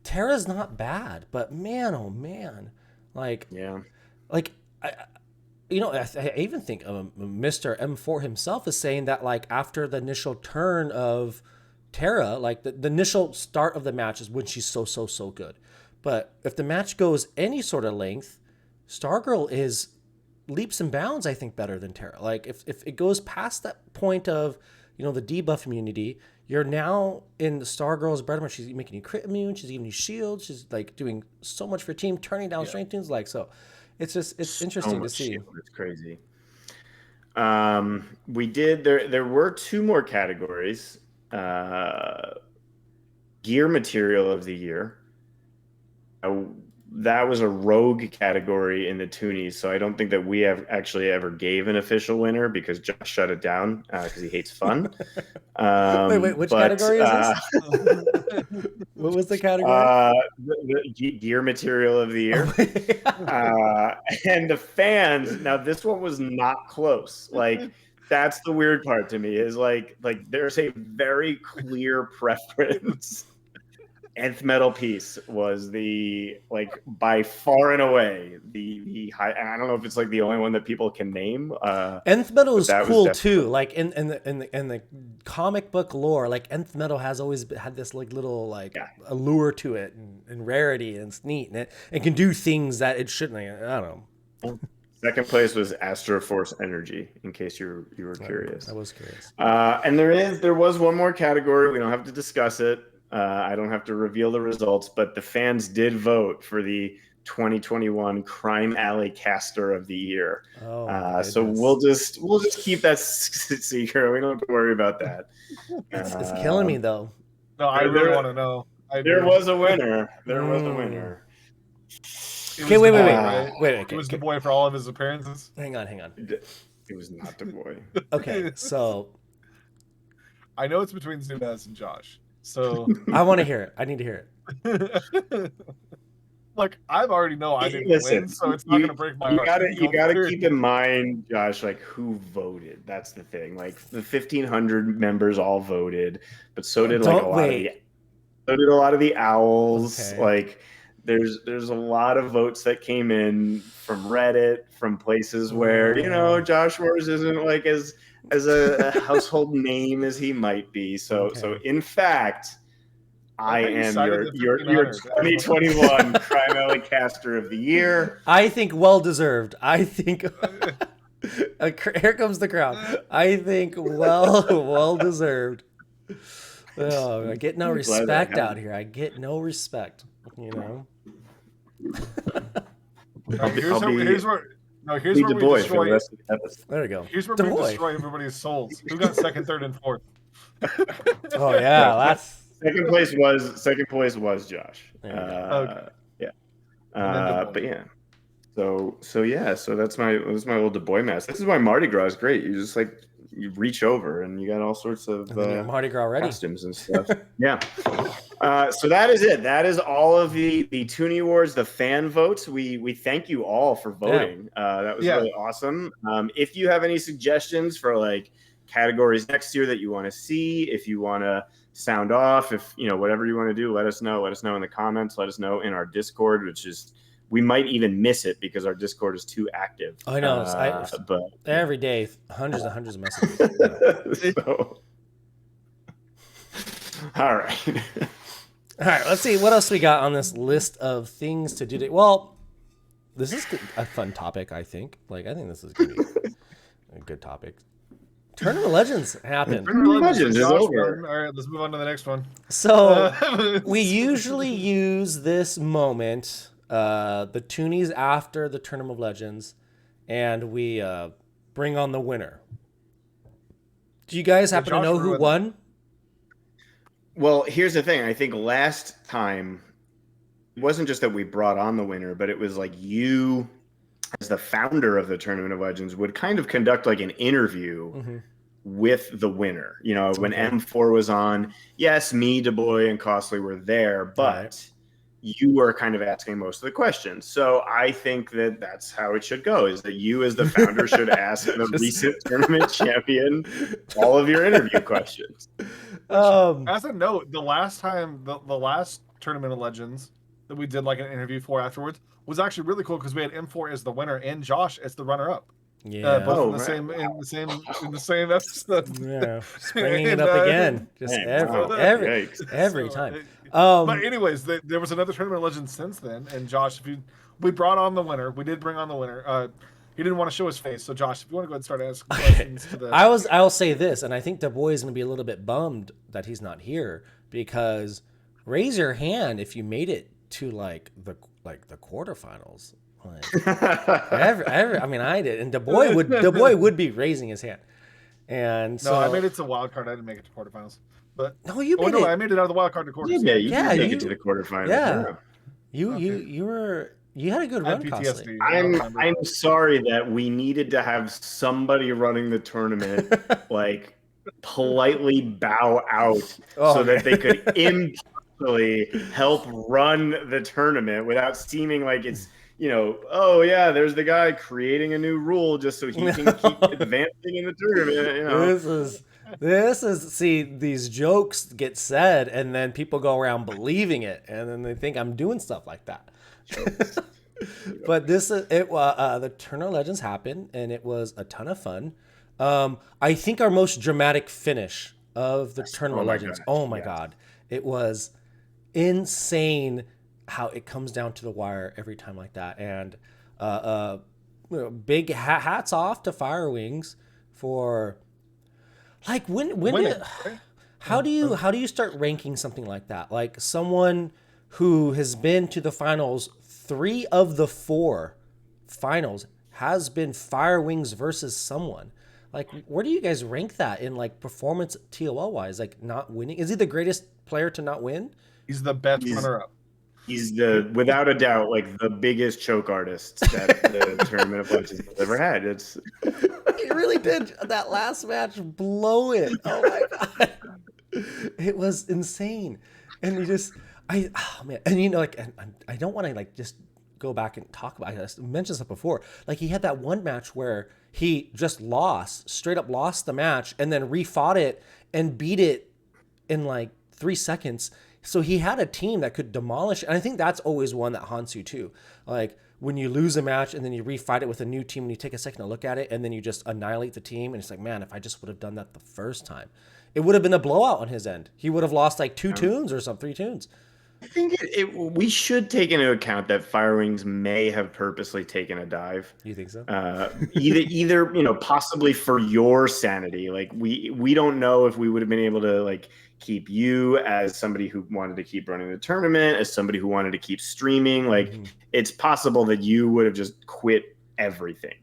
Terra's not bad, but man, oh man, like I even think Mr. M4 himself is saying that like after the initial turn of Terra, like the initial start of the match is when she's so good, but if the match goes any sort of length, Stargirl is leaps and bounds, I think, better than Terra. Like if it goes past that point of the debuff immunity, you're now in the Stargirl's bread. She's making you crit immune, she's giving you shield, she's like doing so much for your team, turning down strength tunes, like so. It's interesting to see. It's crazy. We did there were two more categories. Gear material of the year. That was a rogue category in the Toonies, so I don't think that we have actually ever gave an official winner because Josh shut it down because he hates fun. Wait, which category is this? What was the category? The gear material of the year. And the fans, now this one was not close. Like, that's the weird part to me, is like there's a very clear preference. Nth Metal Piece was the by far and away the high. I don't know if it's like the only one that people can name. Nth Metal is cool too. Like in the comic book lore, like Nth Metal has always had this like little allure to it and rarity, and it's neat, and it can do things that it shouldn't. I don't know. Second place was Astro Force Energy, in case you were curious. I was curious. And there was one more category. We don't have to discuss it. I don't have to reveal the results, but the fans did vote for the 2021 Crime Alley Caster of the Year. So we'll just keep that secret. We don't have to worry about that. It's killing me though. No, I really want to know. There was a winner. There was a winner. Okay, wait. It was the boy for all of his appearances. Hang on. It was not the boy. Okay, so I know it's between Zubaz and Josh. So I want to hear it. I need to hear it. like I already know I didn't Listen, win, so it's not going to break my you heart. gotta Go keep in mind, Josh, like who voted. That's the thing. Like the 1,500 members all voted, but so did like so did a lot of the owls. Okay. Like there's a lot of votes that came in from Reddit, from places where Joshurawrs isn't like as a household name as he might be. So in fact, I am your 2021 Crime Alley Caster of the Year. I think well deserved. I think here comes the crowd. I think well deserved. Oh, I get no respect out here. I get no respect. You know. Here's where we destroy. There we go. Here's where we destroy everybody's souls. Who got second, third, and fourth? Oh yeah, that's. Second place was Josh. Okay. Yeah. But yeah. So that's my little Du Bois mask. This is why Mardi Gras is great. You just like you reach over and you got all sorts of Mardi Gras ready. Costumes and stuff. Yeah. So that is it. That is all of the Toony Awards, the fan votes. We thank you all for voting. That was really awesome. If you have any suggestions for like categories next year that you want to see, if you want to sound off, if whatever you want to do, let us know in the comments, let us know in our Discord, which is we might even miss it because our Discord is too active. I know, but every day hundreds of messages. All right, let's see what else we got on this list of things to do today. Well, this is a fun topic, I think. I think this is gonna be a good topic. Tournament of Legends happened. Tournament of Legends is over. All right, let's move on to the next one. So we usually use this moment, the Toonies after the Tournament of Legends, and we bring on the winner. Do you guys happen to know who won? Well, here's the thing. I think last time it wasn't just that we brought on the winner, but it was like you, as the founder of the Tournament of Legends, would kind of conduct like an interview with the winner. When M4 was on, yes, me, Du Bois, and Costly were there, but you were kind of asking most of the questions. So I think that that's how it should go, is that you as the founder should ask the recent tournament champion all of your interview questions. As a note, the last time, the last Tournament of Legends that we did like an interview for afterwards was actually really cool because we had M4 as the winner and Josh as the runner-up. Yeah, both in the same episode. Yeah, just bringing it up again, just every time. But anyways, there was another Tournament of Legends since then, and Josh, we brought on the winner. We did bring on the winner. He didn't want to show his face, so Josh, if you want to go ahead and start asking questions to the. I will say this, and I think Du Bois is going to be a little bit bummed that he's not here because raise your hand if you made it to the quarterfinals. I mean, I did, and Du Bois would be raising his hand, and so I made it to wild card. I didn't make it to quarterfinals, but I made it out of the wild card to quarters. Yeah, you made it to the quarterfinals. Yeah, you had a good run. PTSD. I'm sorry that we needed to have somebody running the tournament politely bow out so that they could impartially help run the tournament without seeming like it's. There's the guy creating a new rule just so he can keep advancing in the tournament. This is these jokes get said and then people go around believing it and then they think I'm doing stuff like that. But this is it. The Tournament of Legends happened and it was a ton of fun. I think our most dramatic finish of the Tournament of Legends. God, it was insane. How it comes down to the wire every time like that, and big hats off to Firewings for how do you start ranking something like that? Like someone who has been to the finals, 3 of the 4 finals has been Firewings versus someone. Where do you guys rank that in performance TOL wise? Not winning, is he the greatest player to not win? He's the best runner-up. He's without a doubt, the biggest choke artist that the Tournament of Legends has ever had. He really did that last match blow it. Oh my god! It was insane. And you just, oh man. And like, and I don't want to like just go back and talk about it. I mentioned this before. Like he had that one match where he just straight up lost the match and then refought it and beat it in like 3 seconds. So he had a team that could demolish. And I think that's always one that haunts you too. Like when you lose a match and then you refight it with a new team and you take a second to look at it and then you just annihilate the team. And it's like, man, if I just would have done that the first time, it would have been a blowout on his end. He would have lost like 2 tunes or some 3 tunes. I think we should take into account that Firewings may have purposely taken a dive. You think so? Either possibly for your sanity. Like we don't know if we would have been able to like keep you as somebody who wanted to keep running the tournament, as somebody who wanted to keep streaming. Like it's possible that you would have just quit everything.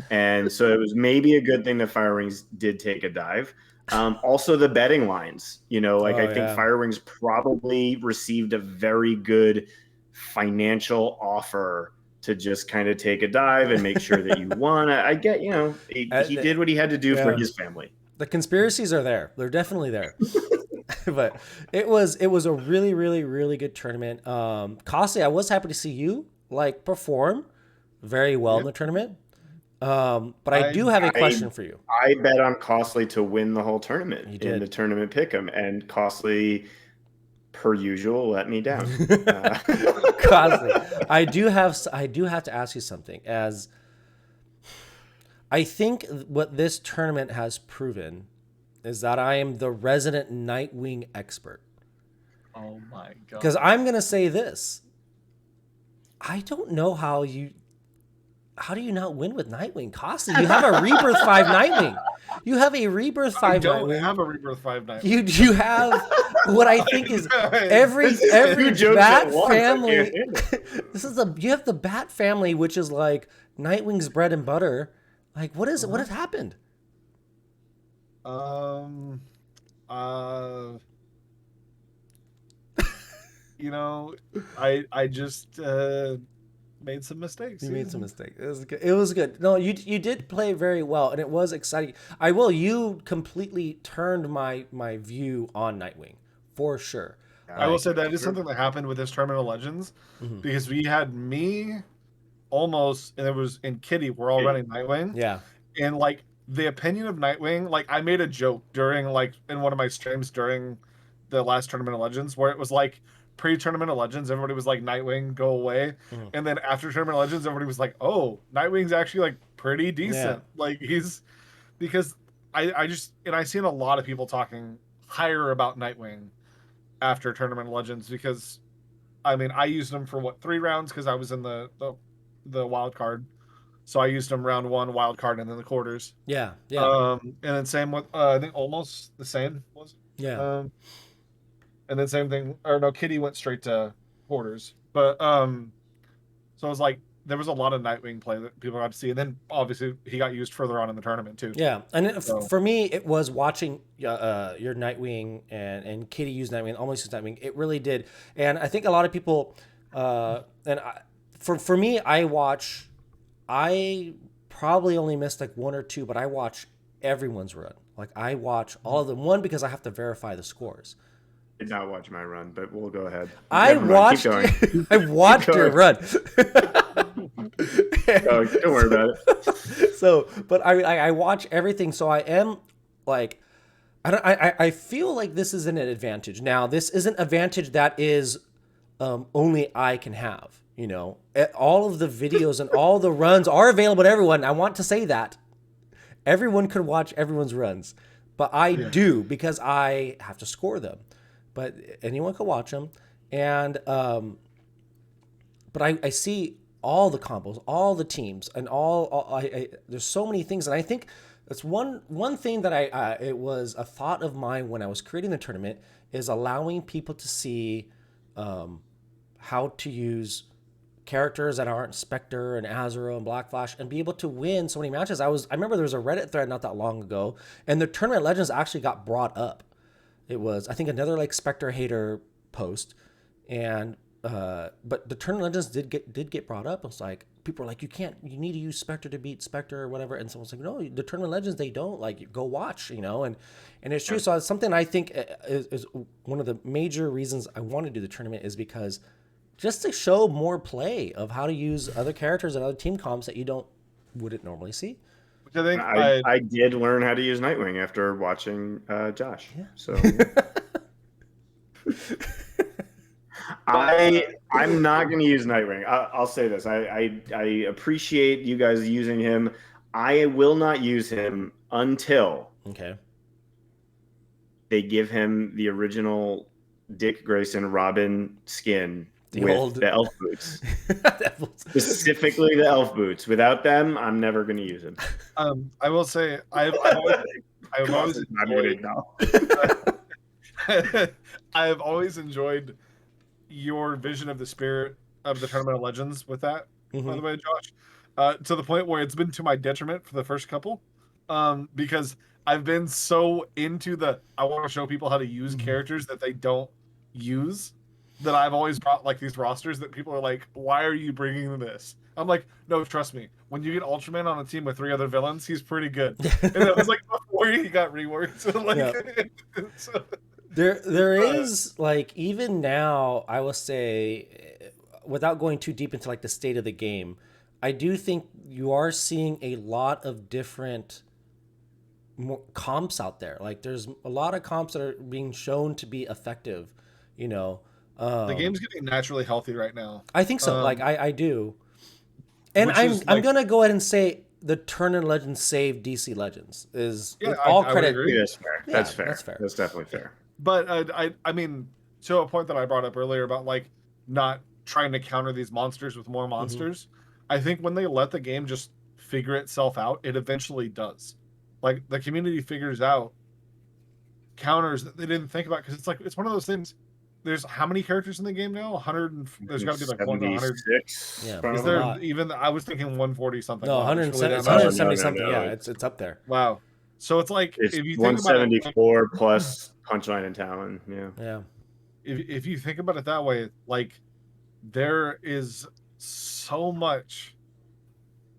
And so it was maybe a good thing that Firewings did take a dive. Also the betting lines, I think Firewings probably received a very good financial offer to just kind of take a dive and make sure that you won. I get, he did what he had to do for his family. The conspiracies are there. They're definitely there. But it was a really, really, really good tournament. Costly, I was happy to see you like perform very well in the tournament. But I do have a question for you. I bet on Costly to win the whole tournament in the tournament pick'em, and Costly, per usual, let me down. Costly, I do have to ask you something. As I think what this tournament has proven is that I am the resident Nightwing expert. Oh my god! Because I'm gonna say this. I don't know how do you not win with Nightwing? Costly, you have a Rebirth 5 Nightwing. You have a Rebirth 5 Nightwing. I don't have a Rebirth 5 Nightwing. You have what I think is every Bat family. You have the Bat family, which is like Nightwing's bread and butter. Like what has happened? I just made some mistakes. You made some mistakes. It was good. No, you did play very well, and it was exciting. You completely turned my view on Nightwing for sure. I will say that is something that happened with this Tournament of Legends, because we had me almost, and it was in Kitty. We're all running Nightwing. Yeah, and like the opinion of Nightwing, like I made a joke during in one of my streams during the last Tournament of Legends where it was like, pre-Tournament of Legends, everybody was like, Nightwing, go away. And then after Tournament of Legends, everybody was like, oh, Nightwing's actually like pretty decent. Yeah. Like because I seen a lot of people talking higher about Nightwing after Tournament of Legends, because I used him for 3 rounds because I was in the wild card. So I used him round 1 wild card and then the quarters. Yeah. And then same with I think almost the same was it? Yeah. And then same thing, or no, Kitty went straight to quarters. But so it was like there was a lot of Nightwing play that people got to see, and then obviously he got used further on in the tournament too. Yeah, and for me, it was watching your Nightwing and Kitty use Nightwing, almost use Nightwing. It really did, and I think a lot of people, for me, I probably only missed like 1 or 2, but I watch everyone's run. Like I watch all of them. One, because I have to verify the scores. Did not watch my run, but we'll go ahead. I watched your run. Don't worry about it. So, but I watch everything. So I am like, I feel like this is an advantage. Now, this is an advantage that is only I can have. All of the videos and all the runs are available to everyone. I want to say that everyone could watch everyone's runs, but I do because I have to score them. But anyone can watch them, and but I see all the combos, all the teams, and there's so many things, and I think that's one thing that it was a thought of mine when I was creating the tournament, is allowing people to see how to use characters that aren't Spectre and Azuro and Black Flash and be able to win so many matches. I remember there was a Reddit thread not that long ago, and the Tournament of Legends actually got brought up. It was, I think, another like Spectre hater post, and but the Tournament Legends did get brought up. It's like people were like, you need to use Spectre to beat Spectre or whatever, and someone's like, no, the Tournament Legends they don't, like, go watch, and it's true. So it's something I think is one of the major reasons I want to do the tournament is because just to show more play of how to use other characters and other team comps that you wouldn't normally see. Which I think I did learn how to use Nightwing after watching Josh. Yeah. So I'm not going to use Nightwing. I'll say this: I appreciate you guys using him. I will not use him until they give him the original Dick Grayson Robin skin with the elf boots. Specifically the elf boots. Without them, I'm never going to use him. I will say I've always enjoyed your vision of the spirit of the Tournament of Legends with that, by the way, Josh, to the point where it's been to my detriment for the first couple, because I've been so into I want to show people how to use characters that they don't use, that I've always brought like these rosters that people are like, why are you bringing this? I'm like, no, trust me. When you get Ultraman on a team with 3 other villains, he's pretty good. And that was like before he got reworked. So like, so, there is like, even now, I will say, without going too deep into like the state of the game, I do think you are seeing a lot of different comps out there. Like there's a lot of comps that are being shown to be effective, the game's getting naturally healthy right now. I think so. I do. And I'm gonna go ahead and say the Tournament Legends saved DC Legends is all credit. That's fair. That's fair. That's fair. That's definitely fair. But I mean, to a point that I brought up earlier about like not trying to counter these monsters with more monsters, I think when they let the game just figure itself out, it eventually does. Like the community figures out counters that they didn't think about, because it's one of those things. There's how many characters in the game now? 100. There's got to be like 106. Yeah. Is there even? I was thinking 140 something. No, 170 something. No. Yeah, it's up there. Wow. So it's like it's if you 174 think about it, plus Punchline and Talon. Yeah. Yeah. If you think about it that way, like there is so much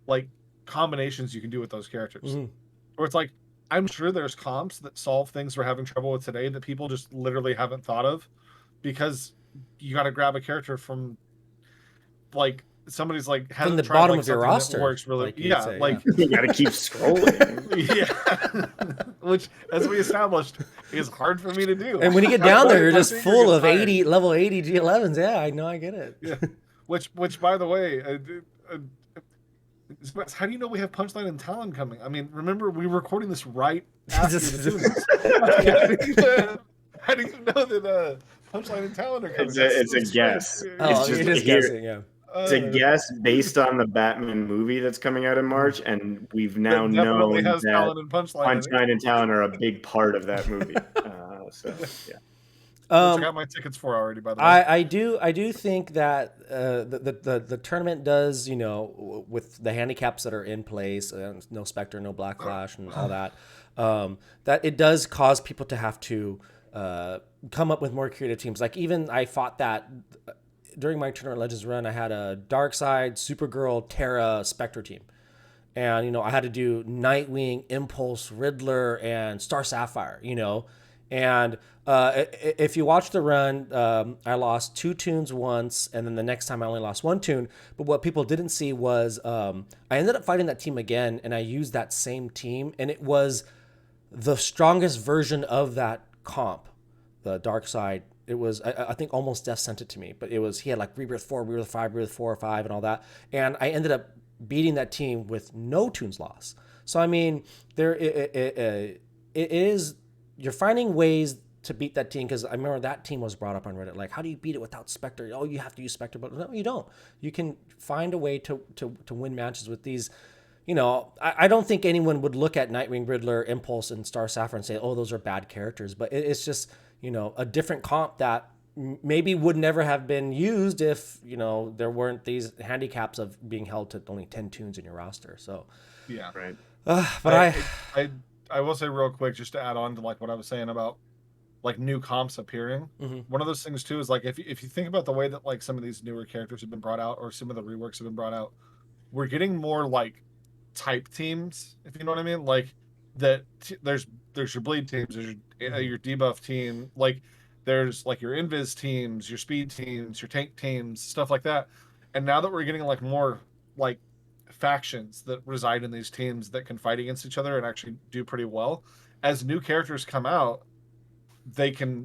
like combinations you can do with those characters. Or it's like, I'm sure there's comps that solve things we're having trouble with today that people just literally haven't thought of, because you got to grab a character from like somebody's like from the bottom of your roster. Works really, like you got to keep scrolling. Yeah, which, as we established, is hard for me to do. And when you get down there, you're just full of level 80 G11s. Yeah, I know, I get it. Yeah, which by the way, how do you know we have Punchline and Talon coming? I mean, remember we were recording this right after the Toonies. How do you know that Punchline and Talon are coming? It's a guess. It's just guessing, yeah. It's a guess based on the Batman movie that's coming out in March, and we've now known that Talon and Punchline and Talon are a big part of that movie. So yeah. I got my tickets for already, by the way. I do think that the tournament does, with the handicaps that are in place, no Spectre, no Black Flash, and all that, that it does cause people to have to come up with more creative teams. Like even I fought that during my Tournament Legends run. I had a Darkseid, Supergirl, Terra, Spectre team. And, I had to do Nightwing, Impulse, Riddler, and Star Sapphire, And if you watch the run, I lost 2 tunes once, and then the next time I only lost 1 tune. But what people didn't see was I ended up fighting that team again, and I used that same team, and it was the strongest version of that comp, the Darkseid. It was, I think Almost Death sent it to me, but he had like Rebirth 4, Rebirth 5, Rebirth 4 or 5, and all that. And I ended up beating that team with no tunes loss. So, I mean, it is... You're finding ways to beat that team, because I remember that team was brought up on Reddit. Like, how do you beat it without Spectre? Oh, you have to use Spectre, but no, you don't. You can find a way to win matches with these. I don't think anyone would look at Nightwing, Riddler, Impulse, and Star Sapphire and say, oh, those are bad characters. But it's just, a different comp that maybe would never have been used if, there weren't these handicaps of being held to only 10 tunes in your roster. So, yeah, right. But I will say real quick, just to add on to like what I was saying about like new comps appearing. One of those things too is like if you think about the way that like some of these newer characters have been brought out, or some of the reworks have been brought out, we're getting more like type teams, if you know what I mean. Like that there's your bleed teams, there's your debuff team, like there's like your invis teams, your speed teams, your tank teams, stuff like that. And now that we're getting like more like factions that reside in these teams that can fight against each other and actually do pretty well, as new characters come out,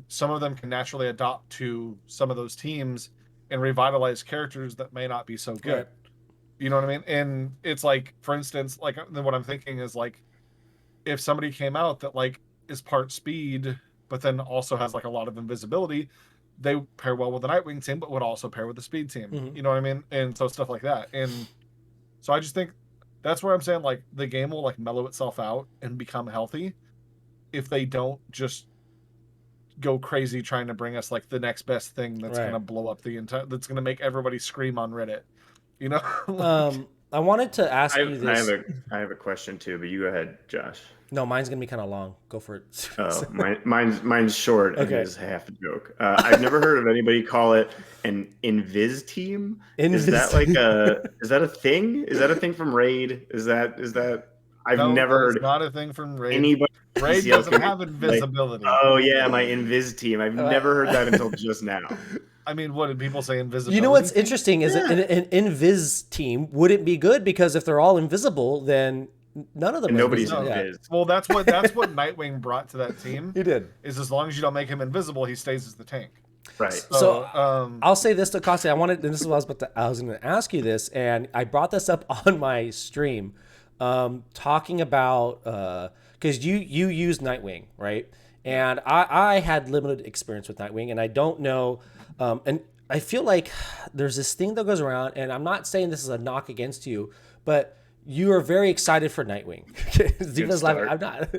some of them can naturally adopt to some of those teams and revitalize characters that may not be so good. Right. You know what I mean? And it's like, for instance, like what I'm thinking is like, if somebody came out that like is part speed, but then also has like a lot of invisibility, they pair well with the Nightwing team, but would also pair with the speed team. You know what I mean? And so stuff like that. And so I just think that's where I'm saying like the game will like mellow itself out and become healthy if they don't just go crazy trying to bring us like the next best thing that's going to blow up the entire, that's going to make everybody scream on Reddit, you know. Like, I wanted to ask you this. I have a question too, but you go ahead, Josh. No, mine's gonna be kind of long. Go for it. Oh, mine's short and is half a joke. I've never heard of anybody call it an invis team. Is that like is that a thing? Is that a thing from Raid? Is that I've never heard. It's not a thing from Raid. Anybody Raid doesn't have invisibility. Like, oh yeah, my invis team. I've never heard that until just now. I mean, what did people say? Invisibility. You know what's interesting is an invis team wouldn't be good, because if they're all invisible, then none of them. And nobody's invis. Well, that's what Nightwing brought to that team. He did. Is as long as you don't make him invisible, he stays as the tank. Right. So I'll say this to Costi. I was going to ask you this, and I brought this up on my stream, talking about because you use Nightwing, right? And I had limited experience with Nightwing, and I don't know. And I feel like there's this thing that goes around, and I'm not saying this is a knock against you, but you are very excited for Nightwing. I'm not.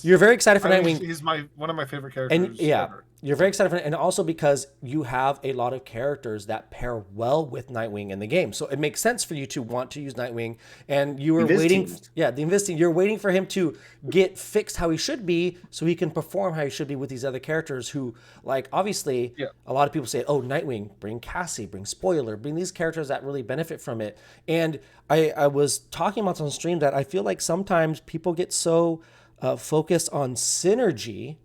You're very excited for Nightwing. He's one of my favorite characters. And ever. You're very excited for it, and also because you have a lot of characters that pair well with Nightwing in the game, so it makes sense for you to want to use Nightwing. And you were waiting, the investing. You're waiting for him to get fixed how he should be, so he can perform how he should be with these other characters. Who, like, obviously, a lot of people say, "Oh, Nightwing, bring Cassie, bring Spoiler, bring these characters that really benefit from it." And I was talking about on stream that I feel like sometimes people get so focused on synergy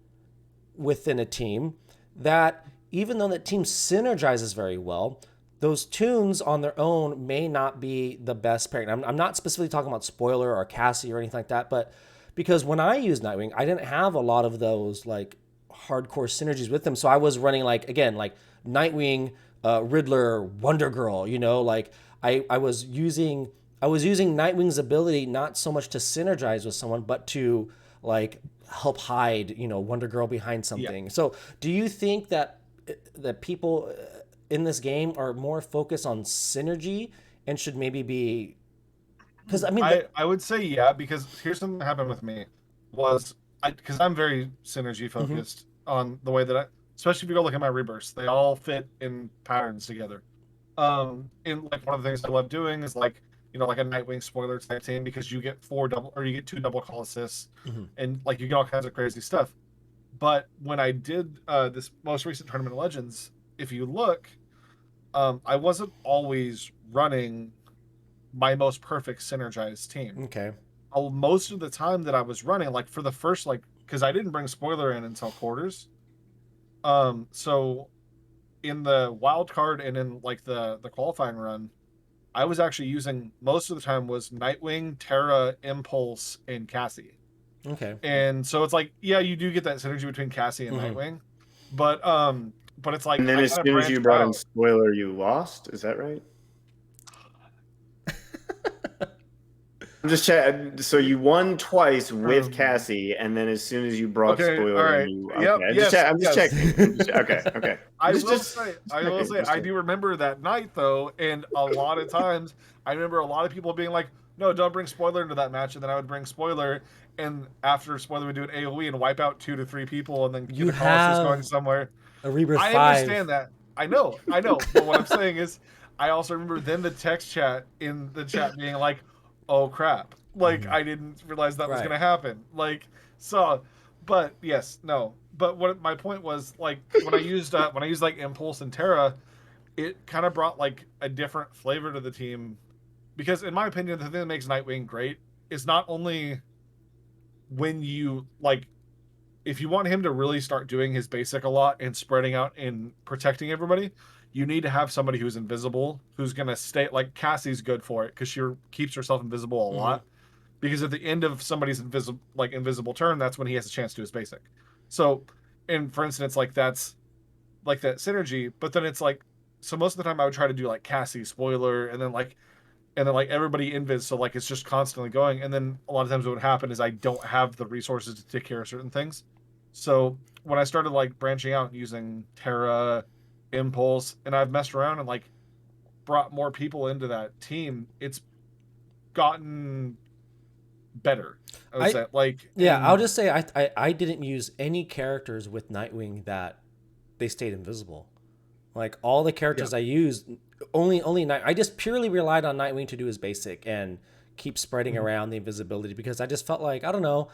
within a team that even though that team synergizes very well, those tunes on their own may not be the best pairing. I'm not specifically talking about Spoiler or Cassie or anything like that, but because when I used Nightwing, I didn't have a lot of those like hardcore synergies with them. So I was running like Nightwing, Riddler, Wonder Girl, you know, like I was using Nightwing's ability not so much to synergize with someone, but to like help hide, you know, Wonder Girl behind something. So do you think that people in this game are more focused on synergy and should maybe be, because I mean, I would say, yeah, because here's something that happened with me was because I'm very synergy focused on the way that especially if you go look at my rebirths, they all fit in patterns together. And like one of the things I love doing is like, you know, like a Nightwing Spoiler type team, because you get 2 double call assists, and like you get all kinds of crazy stuff. But when I did this most recent Tournament of Legends, if you look, I wasn't always running my most perfect synergized team. Okay. Most of the time that I was running, like for the first, like, because I didn't bring Spoiler in until quarters. So in the wild card and in like the qualifying run, I was actually using, most of the time was Nightwing, Terra, Impulse, and Cassie. Okay. And so it's like, yeah, you do get that synergy between Cassie and Nightwing, but it's like, and then as soon as you brought in Spoiler, you lost. Is that right? I'm just checking. So you won twice with Cassie, and then as soon as you brought Spoiler, I'm just checking. Okay. I will say, I do remember that night though, and a lot of times I remember a lot of people being like, "No, don't bring Spoiler into that match," and then I would bring Spoiler, and after Spoiler would do an AOE and wipe out 2 to 3 people, and then get the Colossus going somewhere. A Rebirth 5. I understand that. I know. But what I'm saying is, I also remember then the text chat in the chat being like, "Oh crap, like I didn't realize that was going to happen." Like, so, but yes, no. But what my point was, like when I used like Impulse and Terra, it kind of brought like a different flavor to the team, because in my opinion, the thing that makes Nightwing great is not only when you like, if you want him to really start doing his basic a lot and spreading out and protecting everybody, you need to have somebody who's invisible, who's gonna stay. Like Cassie's good for it because she keeps herself invisible a lot. Because at the end of somebody's invisible turn, that's when he has a chance to do his basic. So, and for instance, like that's like that synergy. But then it's like, so most of the time I would try to do like Cassie spoiler, and then like everybody invis, so like it's just constantly going. And then a lot of times what would happen is I don't have the resources to take care of certain things. So when I started like branching out and using Terra, Impulse, and I've messed around and like brought more people into that team, it's gotten better. I would say, like, I'll just say I didn't use any characters with Nightwing that they stayed invisible. Like all the characters I used, only Night. I just purely relied on Nightwing to do his basic and keep spreading around the invisibility, because I just felt like, I don't know.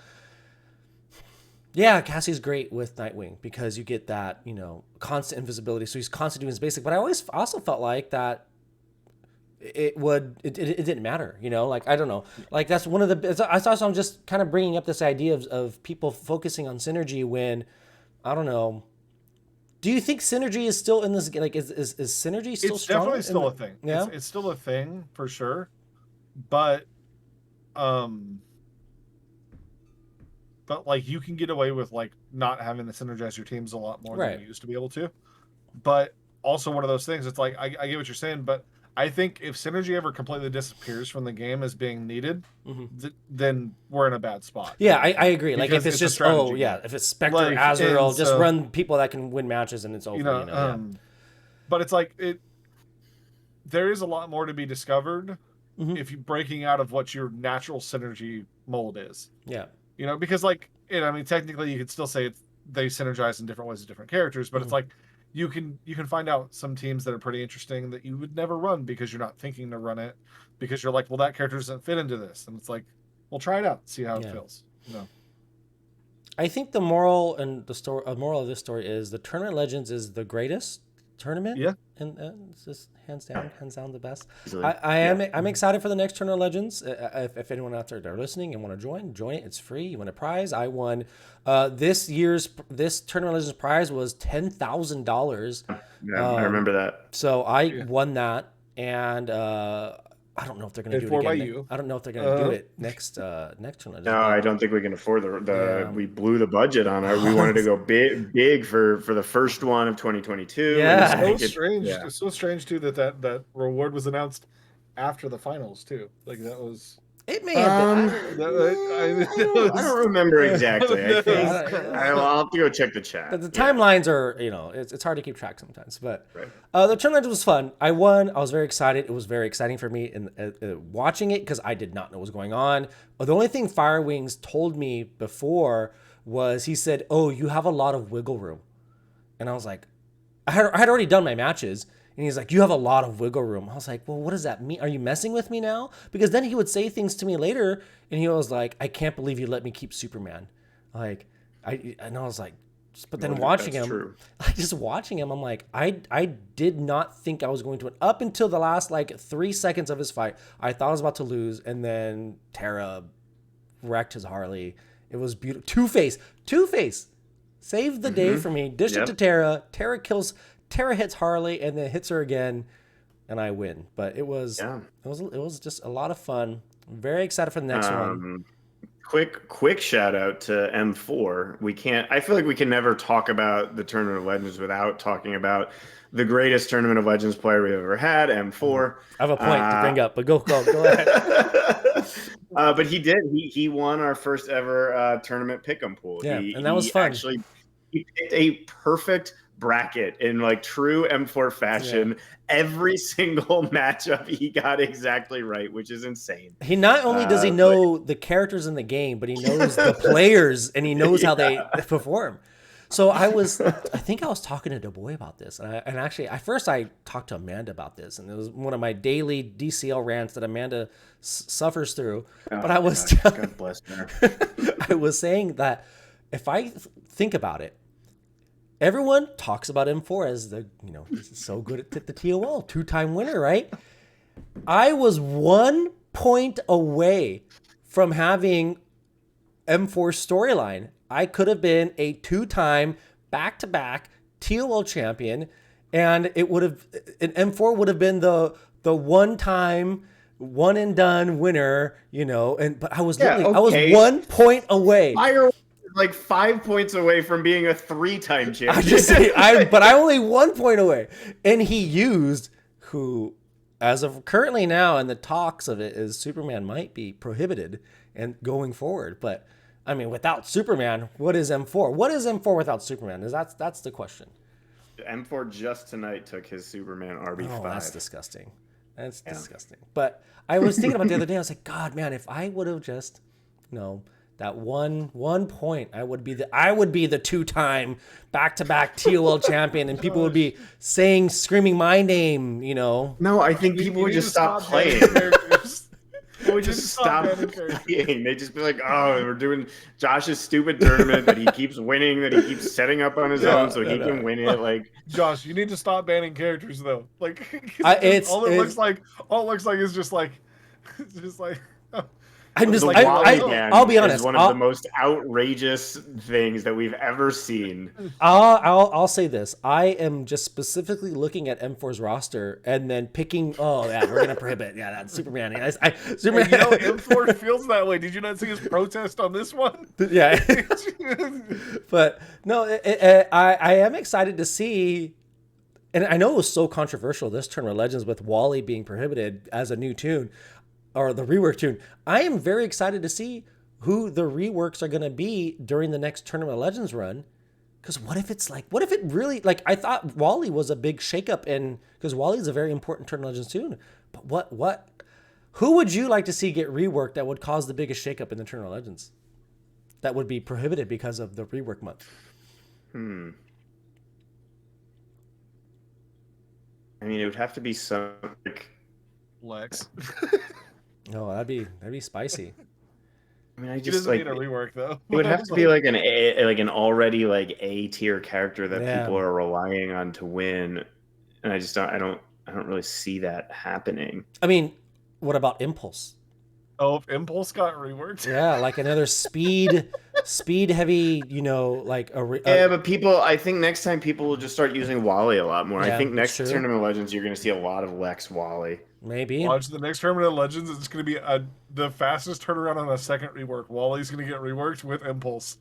Yeah, Cassie's great with Nightwing because you get that, constant invisibility. So he's constantly doing his basic. But I also felt like that it didn't matter, like, I don't know, like that's one of the, I thought, so I'm just kind of bringing up this idea of people focusing on synergy when, I don't know, do you think synergy is still in this, like, is synergy still it's strong? definitely still a thing. Yeah, it's still a thing for sure, but like you can get away with like not having to synergize your teams a lot more than you used to be able to. But also one of those things, it's like I get what you're saying, but I think if synergy ever completely disappears from the game as being needed, then we're in a bad spot. Yeah, I agree. Like if it's just game. If it's Spectre, Azrael, just run people that can win matches and it's over. But it's like there is a lot more to be discovered if you're breaking out of what your natural synergy mold is. Yeah. Because like, I mean, technically you could still say they synergize in different ways with different characters, but it's like you can find out some teams that are pretty interesting that you would never run because you're not thinking to run it, because you're like, well, that character doesn't fit into this, and it's like, well, try it out, see how it feels. I think the moral of this story is the Tournament Legends is the greatest tournament. Yeah, and it's just hands down the best. I'm excited for the next Tournament Legends. If anyone out there are listening and want to join it. It's free. You win a prize. I won this Tournament Legends prize was $10,000. Yeah, I remember that. So I won that, and I don't know if they're going to do it again. I don't know if they're going to do it next tournament. No, I don't think we can afford we blew the budget on it. We wanted to go big for the first one of 2022. Yeah, it's so strange. Yeah. It's so strange too that reward was announced after the finals too. Like that was. It may have been. I don't remember exactly. I think I'll have to go check the chat. But the timelines are, it's hard to keep track sometimes. But the tournament was fun. I won. I was very excited. It was very exciting for me in watching it because I did not know what was going on. The only thing Firewings told me before was he said, "Oh, you have a lot of wiggle room," and I was like, I had already done my matches. And he's like, "You have a lot of wiggle room." I was like, "Well, what does that mean? Are you messing with me now?" Because then he would say things to me later, and he was like, "I can't believe you let me keep Superman." I was like, but then watching him, I'm like, I did not think I was going to win up until the last like 3 seconds of his fight. I thought I was about to lose, and then Terra wrecked his Harley. It was beautiful. Two-Face saved the day for me. Dished it to Terra. Terra hits Harley and then hits her again, and I win. But it was just a lot of fun. I'm very excited for the next one. Quick shout out to M4. I feel like we can never talk about the Tournament of Legends without talking about the greatest Tournament of Legends player we've ever had, M4. I have a point to bring up, but go ahead. But he did. He won our first ever tournament pick'em pool. Yeah, and that was fun. Actually, he picked a perfect bracket in like true M4 fashion. Every single matchup he got exactly right, which is insane. He not only does he know the characters in the game, but he knows the players and he knows how they perform. So I think I was talking to DuBois about this, and actually at first I talked to Amanda about this, and it was one of my daily DCL rants that Amanda suffers through. But I was God bless her. I was saying that if I think about it, everyone talks about M4 as he's so good at the TOL, 2-time winner, right? I was 1 point away from having M4's storyline. I could have been a 2-time back-to-back TOL champion, and an M4 would have been the 1-time one and done winner, but I was literally, I was 1 point away. Fire like 5 points away from being a 3-time champion. But I only 1 point away. And he used who, as of currently now, and the talks of it is Superman might be prohibited and going forward. But I mean, without Superman, what is M4? What is M4 without Superman? That's the question. M4 just tonight took his Superman RB5. Oh, that's disgusting. That's disgusting. But I was thinking about the other day. I was like, God, man, if I would have just, that one point, I would be the 2-time back-to-back TOL champion, and people would be screaming my name. No, I think people would just stop playing. They would just stop playing. They'd just be like, oh, we're doing Josh's stupid tournament that he keeps winning, that he keeps setting up on his own so he can win it. Like, Josh, you need to stop banning characters though. Like, all it looks like is just like, I'm just I'll be honest. Is one of the most outrageous things that we've ever seen. I'll say this. I am just specifically looking at M4's roster and then picking. Oh yeah, we're gonna prohibit. Yeah, that's Superman. Superman. M4 feels that way. Did you not see his protest on this one? Yeah. But no, I am excited to see. And I know it was so controversial, this Tournament of Legends, with Wally being prohibited as a new tune. Or the rework tune. I am very excited to see who the reworks are going to be during the next Tournament of Legends run. Because what if it really, I thought Wally was a big shakeup, because Wally's a very important Tournament of Legends tune. But who would you like to see get reworked that would cause the biggest shakeup in the Tournament of Legends? That would be prohibited because of the rework month. I mean, it would have to be some Lex. No, that'd be spicy. I mean, I He just doesn't need a rework though. It would have to be an already A tier character that people are relying on to win, and I don't really see that happening. I mean, what about Impulse? Oh, if Impulse got reworked. Yeah, like another speed heavy, but people, I think next time people will just start using Wally a lot more. Yeah, I think next Tournament of Legends, you're going to see a lot of Lex Wally. Maybe. Watch the next Tournament of Legends. It's going to be the fastest turnaround on a second rework. Wally's going to get reworked with Impulse.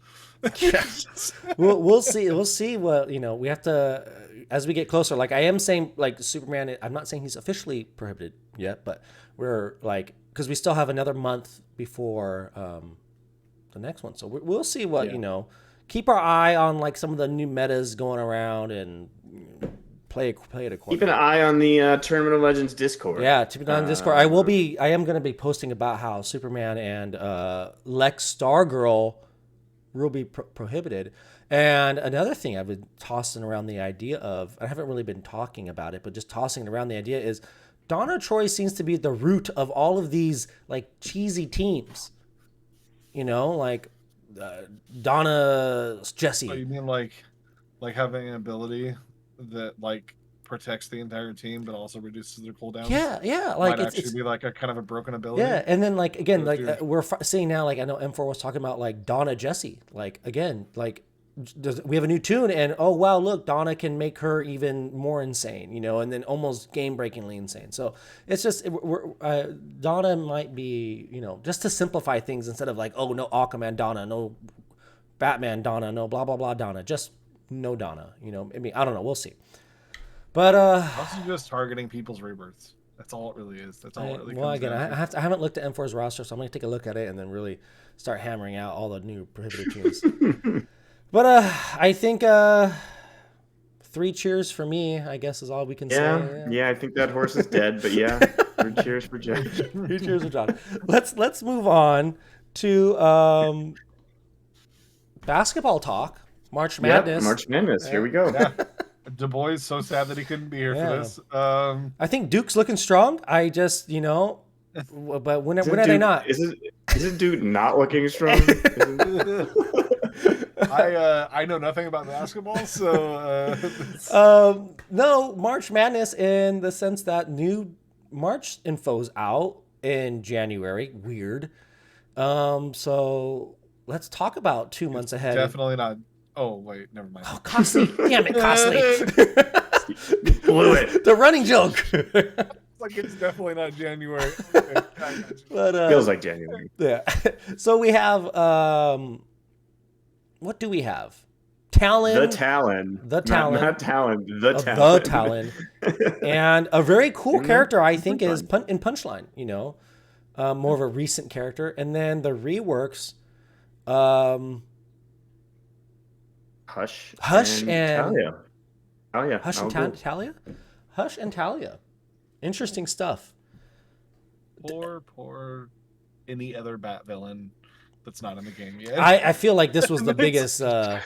Yes. We'll see. We'll see what, we have to, as we get closer. Like I am saying, Superman, I'm not saying he's officially prohibited yet, but we're because we still have another month before the next one. So we'll see what, keep our eye on some of the new metas going around and play it accordingly. Keep an eye on the Tournament of Legends Discord. Yeah, keep an eye on Discord. I am going to be posting about how Superman and Lex Stargirl will be prohibited. And another thing I've been tossing around the idea of, I haven't really been talking about it, but just tossing around the idea is Donna Troy seems to be the root of all of these cheesy teams. Donna Jesse. Oh, you mean like having an ability that protects the entire team but also reduces their cooldowns? Yeah. Might actually be a kind of a broken ability. Yeah, and then again, we're seeing now, I know M4 was talking about Donna Jesse. We have a new tune, and oh wow, look, Donna can make her even more insane, and then almost game-breakingly insane. So it's just Donna might be, just to simplify things instead of oh no Aquaman Donna, no Batman Donna, no blah blah blah Donna, just no Donna. I mean, I don't know, we'll see. But also just targeting people's rebirths. That's all it really is. That's all it really. Well, again, I haven't looked at M4's roster, so I'm gonna take a look at it and then really start hammering out all the new prohibited tunes. But I think 3 cheers for me, I guess, is all we can say. Yeah, I think that horse is dead, but yeah, 3 cheers for Josh. 3 cheers for John. Let's move on to basketball talk. March Madness. March Madness. Here we go. Yeah. Du Bois is so sad that he couldn't be here for this. I think Duke's looking strong. I just, but when are they not? Isn't Duke not looking strong? I know nothing about basketball, so No, March Madness in the sense that new March info's out in January. Weird. So let's talk about 2 months ahead. definitely not. Oh wait, never mind. Oh, Costly. Damn it, Costly. Blew it. The running joke. Like it's definitely not January. Okay, I got you. But Feels like January. yeah. So we have what do we have? Talon. The Talon. The Talon. Not Talon. The Talon. The Talon. And a very cool character, I think, Punchline. is in Punchline, you know. More of a recent character. And then the reworks, Hush. Hush and Talia. Talia. Hush and Talia? Hush and Talia. Interesting stuff. Poor any other Bat villain that's not in the game yet. I feel like this was the biggest I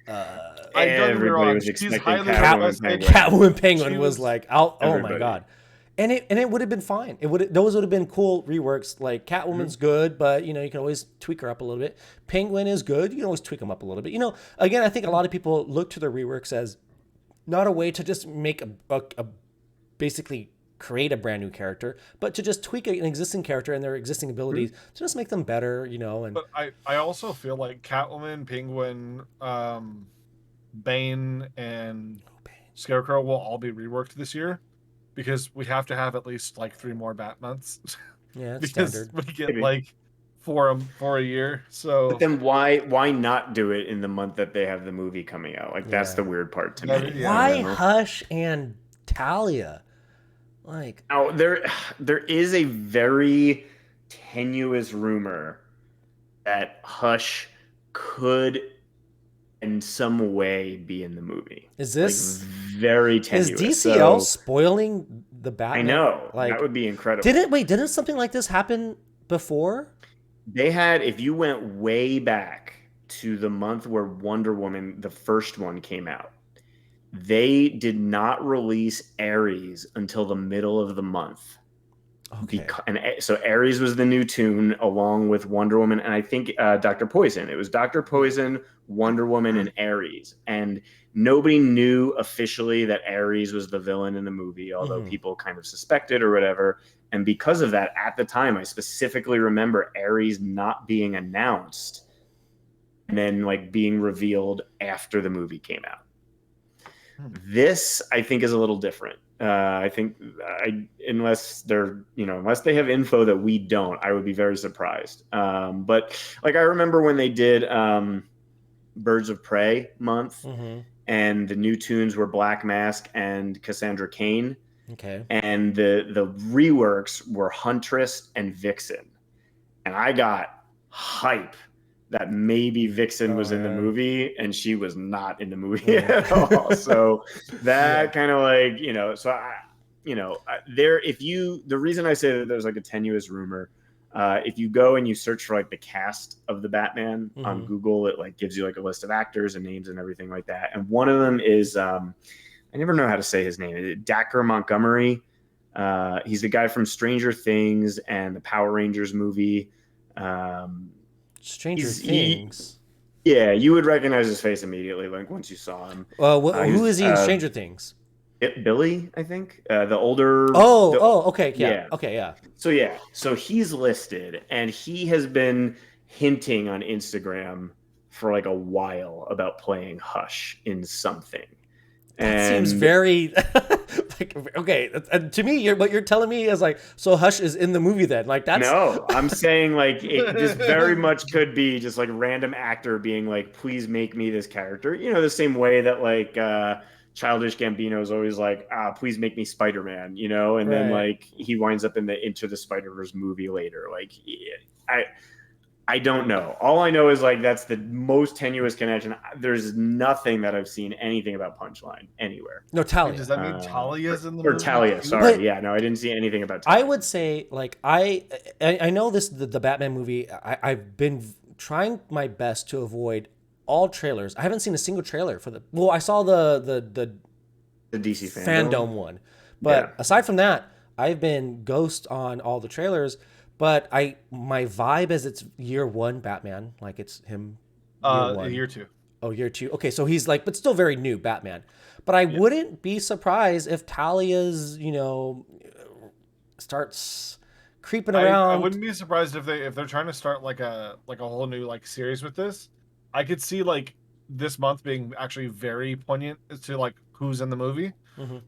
don't get me Everybody wrong, was she's expecting highly Catwoman requested. Penguin. Catwoman Penguin She was was- like out. Oh my Everybody. god. And it would have been fine. Those would have been cool reworks. Like Catwoman's good, but you know you can always tweak her up a little bit. Penguin is good. You can always tweak them up a little bit. You know, again, I think a lot of people look to the reworks as not a way to just make a basically create a brand new character, but to just tweak an existing character and their existing abilities to just make them better. You know, and But I also feel like Catwoman, Penguin, Bane, and Scarecrow will all be reworked this year because we have to have at least like 3 more Bat months yeah, it's because standard. we get Maybe. like for a year. So But then why not do it in the month that they have the movie coming out? Like that's Yeah. the weird part to Yeah, me. yeah. Why You know? Hush and Talia? Like, Now there is a very tenuous rumor that Hush could in some way be in the movie. is Like this very tenuous. is DCL So, spoiling the Batman? I know. Like, that would be incredible. didn't something like this happen before? They had, if you went way back to the month where Wonder Woman, the first one, came out, they did not release Ares until the middle of the month. Okay. So Ares was the new tune along with Wonder Woman, and I think Dr. Poison. It was Dr. Poison, Wonder Woman, and Ares. And nobody knew officially that Ares was the villain in the movie, although people kind of suspected or whatever. And because of that, at the time, I specifically remember Ares not being announced and then like being revealed after the movie came out. This, I think, is a little different. I think unless they have info that we don't, I would be very surprised. But like I remember when they did Birds of Prey month, and the new tunes were Black Mask and Cassandra Cain, Okay. and the reworks were Huntress and Vixen, and I got hype that maybe Vixen was in the movie and she was not in the movie at all. So that kind of like, so the reason I say that there's like a tenuous rumor, if you go and you search for like the cast of the Batman on Google, it like gives you like a list of actors and names and everything like that. And one of them is, I never know how to say his name. Dacre Montgomery. He's the guy from Stranger Things and the Power Rangers movie. Stranger Things. Yeah, you would recognize his face immediately, like once you saw him. Who is he in Stranger Things? Billy, I think, the older. Okay, yeah. Okay, yeah. So he's listed, and he has been hinting on Instagram for like a while about playing Hush in something. That seems very like okay. And to me, what you're telling me is like, so Hush is in the movie then? Like that's no. I'm saying like it just very much could be just like random actor being like, please make me this character. The same way that like Childish Gambino is always like, please make me Spider-Man. And then like he winds up in the Into the Spider-Verse movie later. Like I don't know. All I know is like that's the most tenuous connection. There's nothing that I've seen anything about Punchline anywhere. no Talia. does that mean Talia's in the Or movie? Talia, sorry. But- I didn't see anything about Talia. I would say like I know the Batman movie. I've been trying my best to avoid all trailers. I haven't seen a single trailer for the. Well, I saw the DC fandom one, but aside from that, I've been ghost on all the trailers. But my vibe is it's year one Batman, like it's him Year one. Year 2. Oh, year 2. Okay, so he's like, but still very new Batman. But I wouldn't be surprised if Talia's, starts creeping around. I wouldn't be surprised if they're trying to start like a whole new like series with this. I could see like this month being actually very poignant as to like who's in the movie,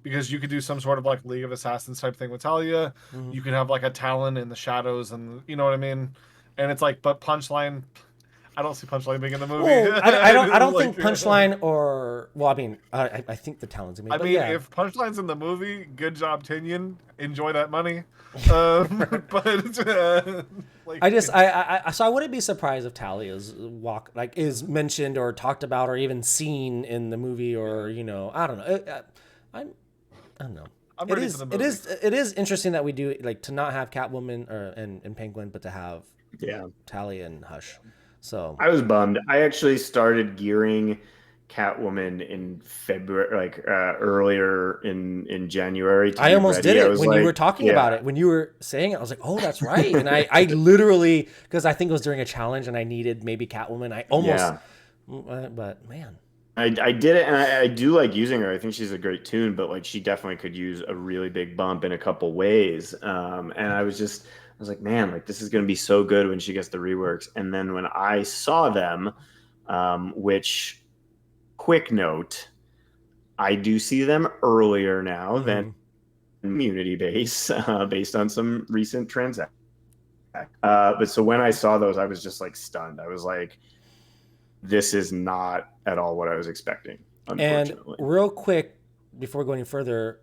because you could do some sort of like League of Assassins type thing with Talia. You could have like a Talon in the shadows, and you know what I mean. And it's like, but Punchline, I don't see Punchline being in the movie. Well, I don't think Punchline or I think the Talon's in it. If Punchline's in the movie, good job, Tinian. Enjoy that money. But so I wouldn't be surprised if Talia's is mentioned or talked about or even seen in the movie, or I don't know. I don't know. I'm ready for the movie. It is interesting that we do like to not have Catwoman and Penguin, but to have Talia and Hush. So I was bummed. I actually started gearing Catwoman in February, like earlier in January. I almost did it when you were talking about it. When you were saying it, I was like, "Oh, that's right." And I literally, because I think it was during a challenge and I needed maybe Catwoman. I almost, but man, I did it, and I do like using her. I think she's a great tune, but like she definitely could use a really big bump in a couple ways. And I was like, man, like this is going to be so good when she gets the reworks. And then when I saw them, which, quick note, I do see them earlier now than community base, based on some recent transactions. But so when I saw those, I was just like stunned. I was like, this is not at all what I was expecting, unfortunately. And real quick, before going further,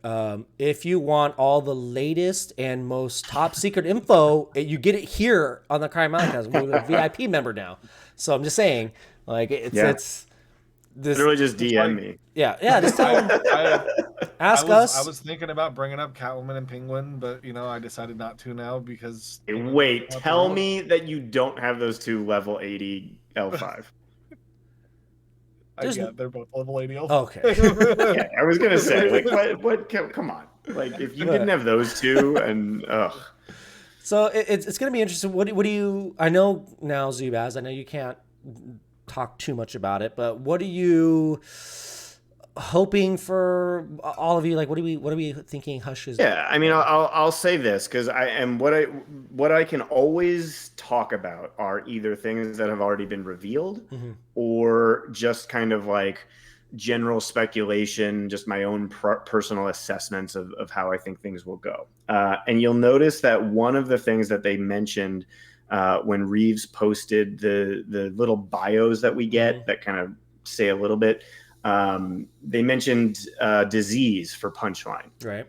if you want all the latest and most top secret info, you get it here on the Crime Mountain. We're a VIP member now. So I'm just saying, like, it's this. Literally just DM me. Yeah. Just tell them. Ask us. I was thinking about bringing up Catwoman and Penguin, but I decided not to now because. Wait, tell me that you don't have those two level 80 L5. They're both level 80 L5. Okay. I was gonna say, like, what? Come on, like, if you didn't have those two, and So it's gonna be interesting. What do you? I know now, Zubaz. I know you can't talk too much about it, but what are you hoping for, all of you? Like, what are we thinking Hush is? Yeah, I mean, I'll say this, because what I can always talk about are either things that have already been revealed, or just kind of like general speculation, just my own personal assessments of how I think things will go. And you'll notice that one of the things that they mentioned when Reeves posted the little bios that we get that kind of say a little bit, they mentioned disease for Punchline. Right.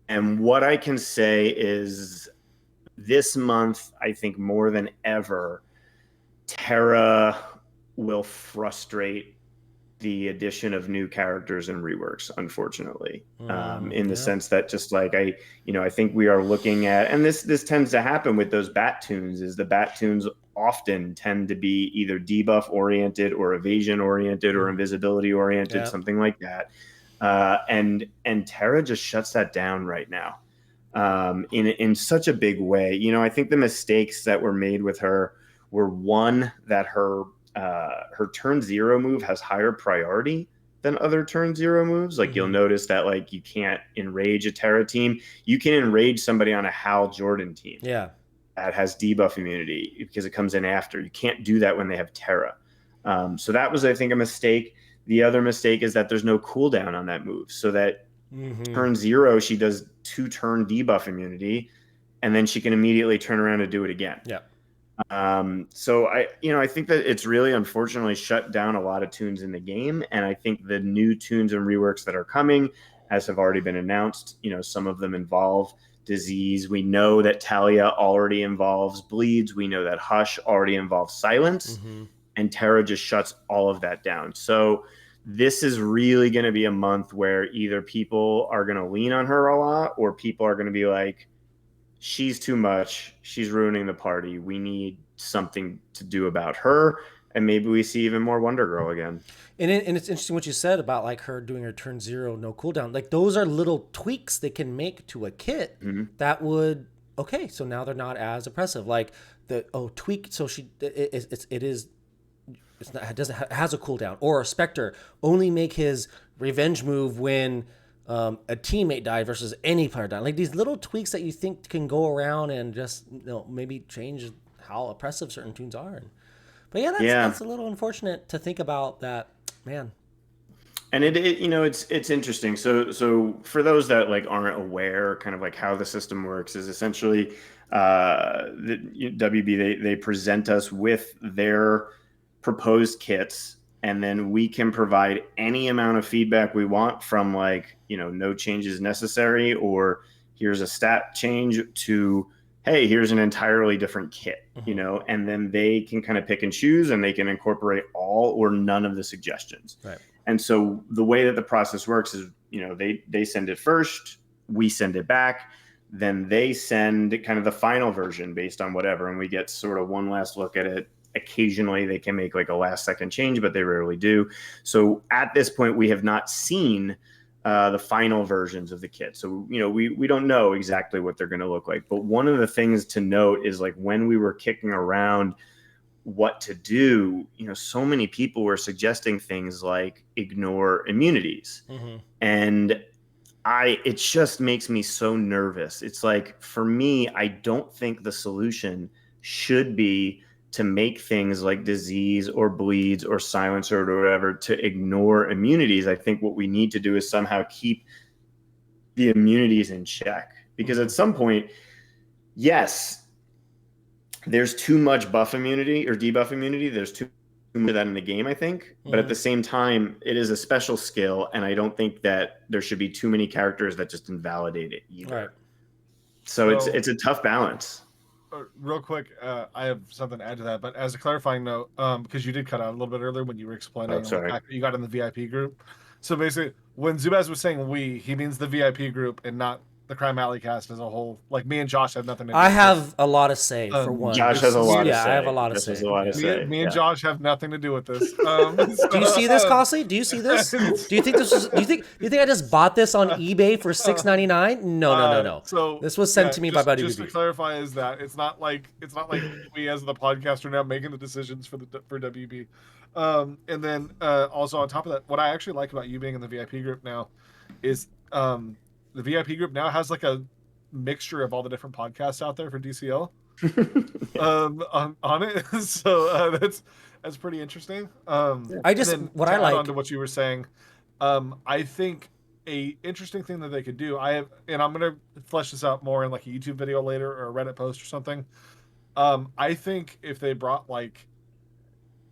And what I can say is this month, I think more than ever, Tara will frustrate the addition of new characters and reworks, unfortunately, in the sense that just like I think we are looking at, and this tends to happen with those bat tunes, is the bat tunes often tend to be either debuff oriented or evasion oriented or invisibility oriented, something like that. And Tara just shuts that down right now, in such a big way. I think the mistakes that were made with her were, one, that her turn 0 move has higher priority than other turn 0 moves. Like you'll notice that like you can't enrage a Terra team. You can enrage somebody on a Hal Jordan team. Yeah. That has debuff immunity because it comes in after. You can't do that when they have Terra. So that was, I think, a mistake. The other mistake is that there's no cooldown on that move. So that turn 0, she does 2-turn debuff immunity, and then she can immediately turn around and do it again. Yeah. So I think that it's really unfortunately shut down a lot of tunes in the game. And I think the new tunes and reworks that are coming, as have already been announced, some of them involve disease. We know that Talia already involves bleeds. We know that Hush already involves silence, and Tara just shuts all of that down. So this is really going to be a month where either people are going to lean on her a lot, or people are going to be like, she's too much. She's ruining the party. We need something to do about her. And maybe we see even more Wonder Girl again. And it's interesting what you said about like her doing her turn 0, no cooldown. Like those are little tweaks they can make to a kit that would, okay, so now they're not as oppressive. Like tweak. So it's it has a cooldown, or Spectre only make his revenge move when a teammate died versus any player died. Like these little tweaks that you think can go around and just maybe change how oppressive certain tunes are. But yeah, that's a little unfortunate to think about that, man. And it's interesting. So for those that like aren't aware, kind of like how the system works is essentially the WB they present us with their proposed kits, and then we can provide any amount of feedback we want, from like no changes necessary, or here's a stat change, to hey, here's an entirely different kit, and then they can kind of pick and choose, and they can incorporate all or none of the suggestions. Right. And so the way that the process works is, they send it first, we send it back, then they send kind of the final version based on whatever, and we get sort of one last look at it. Occasionally they can make like a last second change, but they rarely do. So at this point, we have not seen the final versions of the kit. So, we don't know exactly what they're going to look like. But one of the things to note is like when we were kicking around what to do, so many people were suggesting things like ignore immunities. And it just makes me so nervous. It's like, for me, I don't think the solution should be to make things like disease or bleeds or silencer or whatever to ignore immunities. I think what we need to do is somehow keep the immunities in check, because at some point, yes, there's too much buff immunity or debuff immunity. There's too much of that in the game, I think. But at the same time, it is a special skill, and I don't think that there should be too many characters that just invalidate it either. Right. So it's a tough balance. Real quick, I have something to add to that, but as a clarifying note, because you did cut out a little bit earlier when you were explaining the fact that you got in the VIP group. So basically, when Zubaz was saying we, he means the VIP group and not the Crime Alley cast as a whole. Like, me and Josh have nothing to do with have a lot to say, for one. Josh has a lot to say. I have a lot to say. Me and Josh have nothing to do with this. Do you see this, Costly? Do you see this? Do you think this was? Do you think I just bought this on eBay for $6.99? No. So this was sent to me by Buddy Just BB. to clarify, is that it's not like we as the podcast are now making the decisions for WB. And then also on top of that, what I actually like about you being in the VIP group now is the VIP group now has like a mixture of all the different podcasts out there for DCL on it. So that's pretty interesting. I just what I like on to what you were saying. I think a interesting thing that they could do. I'm gonna flesh this out more in like a YouTube video later or a Reddit post or something. I think if they brought like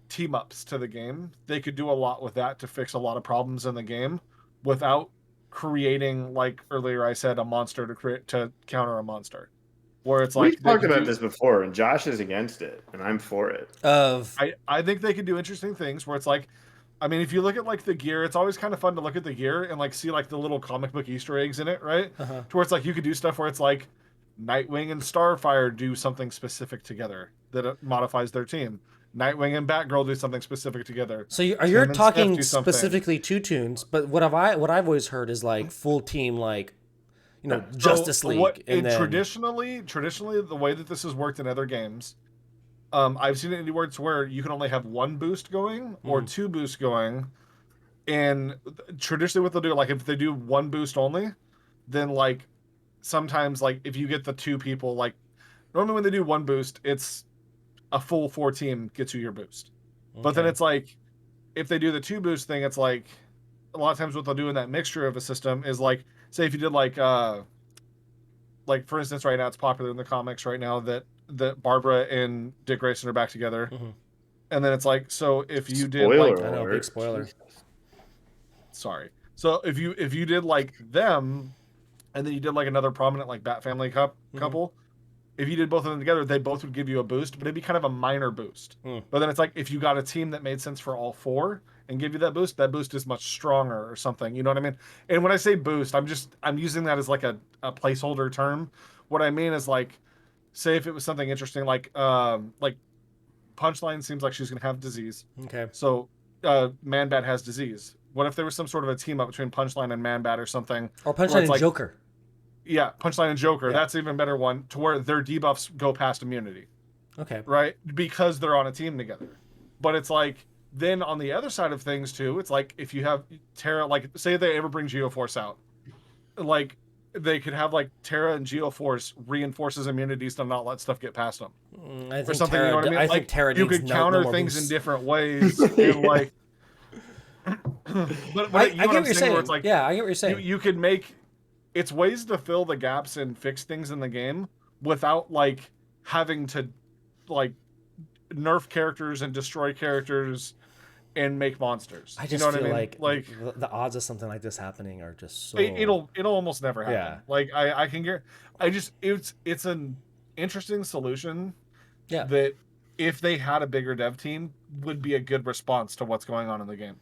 team ups to the game, they could do a lot with that to fix a lot of problems in the game without creating, like earlier I said, a monster to counter a monster. Where it's like, we've talked about this before, and Josh is against it, and I'm for it. I think they could do interesting things where it's like, I mean, if you look at like the gear, it's always kind of fun to look at the gear and like see like the little comic book Easter eggs in it, right? To where it's like you could do stuff where it's like Nightwing and Starfire do something specific together that modifies their team. Nightwing and Batgirl do something specific together. So you're talking specifically two tunes, but what I've always heard is like full team, like Justice League. Traditionally, the way that this has worked in other games, I've seen it anywhere where you can only have one boost going or two boosts going, and traditionally what they'll do, like if they do one boost only, then like sometimes like if you get the two people, like normally when they do one boost, it's a full 4 team gets you your boost. Okay. But then it's like, if they do the 2 boost thing, it's like, a lot of times what they'll do in that mixture of a system is like, say if you did like for instance, right now it's popular in the comics right now that Barbara and Dick Grayson are back together. And then it's like, so if you did spoiler I know, big spoiler. Sorry. So if you did like them, and then you did like another prominent like Bat Family couple, if you did both of them together, they both would give you a boost, but it'd be kind of a minor boost. But then it's like, if you got a team that made sense for all 4 and give you that boost is much stronger or something. You know what I mean? And when I say boost, I'm using that as like a placeholder term. What I mean is like, say if it was something interesting, like Punchline seems like she's going to have disease. Okay. So Man-Bat has disease. What if there was some sort of a team up between Punchline and Man-Bat or something? Or Punchline and Joker. Yeah, Punchline and Joker. Yeah. That's an even better one, to where their debuffs go past immunity. Okay. Right? Because they're on a team together. But it's like, then on the other side of things too, it's like if you have Terra, like say they ever bring Geoforce out, like they could have like Terra and Geoforce reinforces immunities to not let stuff get past them. I Or think something, Terra, you know what I mean? I Like think Terra you needs could no counter more things in boosts. different ways, and like, but I you know get what what I'm you're saying? saying. Where it's like, Yeah, I get what you're saying. you could make it's ways to fill the gaps and fix things in the game without like having to like nerf characters and destroy characters and make monsters. I You just know what feel I mean? like the odds of something like this happening are just so. It'll almost never happen. Yeah. Like I can get. I just it's an interesting solution Yeah. that if they had a bigger dev team would be a good response to what's going on in the game.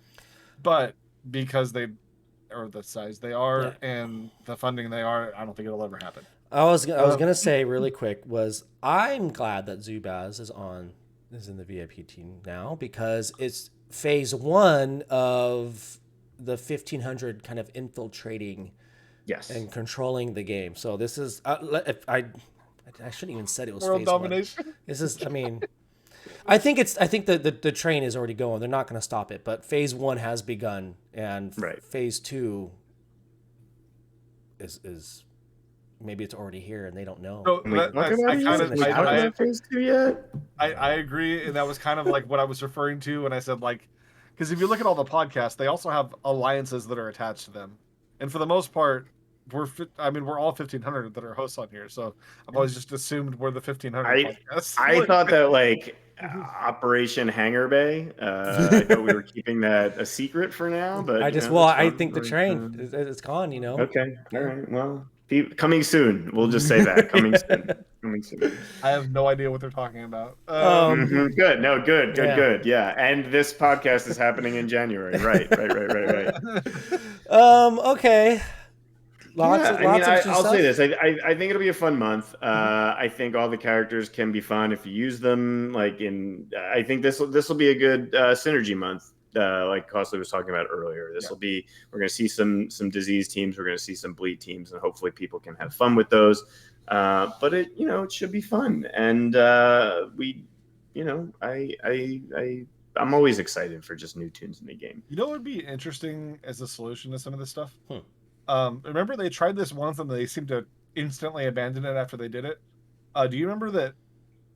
But because they are the size they are and the funding they are, I don't think it'll ever happen. I was gonna say really quick was I'm glad that Zubaz is in the VIP team now because it's phase 1 of the 1500 kind of infiltrating Yes. and controlling the game. So this is if I shouldn't even said it was World phase domination. 1. This is I mean I think the train is already going. They're not going to stop it, but phase 1 has begun and phase 2 is maybe it's already here and they don't know. So phase 2 yet? I agree, and that was kind of like what I was referring to when I said like, because if you look at all the podcasts, they also have alliances that are attached to them, and for the most part, we're all 1500 that are hosts on here, so I've always just assumed we're the 1500 podcasts. I thought that like Operation Hangar Bay. I thought we were keeping that a secret for now, but I think the train it's gone. You know. Okay, all right. Well, coming soon. We'll just say that coming soon. Coming soon. I have no idea what they're talking about. Good. No, good. Yeah, and this podcast is happening in January. Right. Okay. I'll say this. I think it'll be a fun month. I think all the characters can be fun if you use them. I think this will be a good synergy month. Like Costley was talking about earlier, we're going to see some disease teams. We're going to see some bleed teams, and hopefully people can have fun with those. But it should be fun, and I'm always excited for just new tunes in the game. You know what would be interesting as a solution to some of this stuff? Remember they tried this once and they seemed to instantly abandon it after they did it. Do you remember that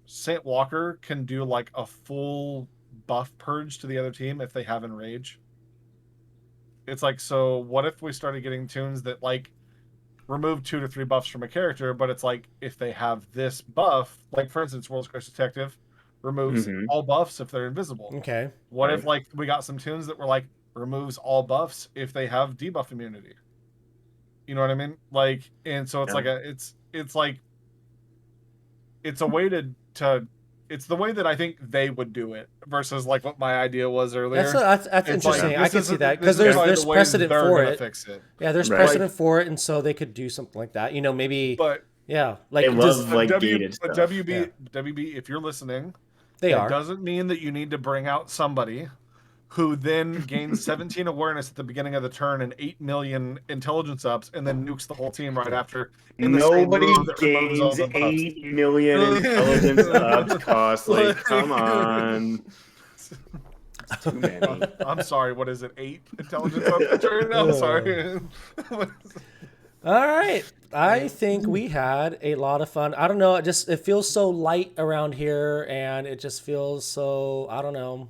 Saint Walker can do like a full buff purge to the other team if they have Enrage? It's like, so what if we started getting tunes that like remove 2 to 3 buffs from a character, but it's like if they have this buff, like for instance, World's Curse Detective removes all buffs if they're invisible. Okay. What if like we got some tunes that were like removes all buffs if they have debuff immunity? You know what I mean? Like, and so it's like it's a way to it's the way that I think they would do it versus like what my idea was earlier. That's interesting. I can see that because there's precedent for it. Fix it. Yeah, there's precedent for it, and so they could do something like that. Maybe. But yeah, like gated stuff. WB, if you're listening, it doesn't mean that you need to bring out somebody who then gains 17 awareness at the beginning of the turn and 8 million intelligence ups, and then nukes the whole team right after. Nobody gains 8 million intelligence ups. Costly, come on. Too many. I'm sorry. What is it? 8 intelligence ups a turn? I'm sorry. All right. I think we had a lot of fun. I don't know. It feels so light around here, and it just feels so. I don't know.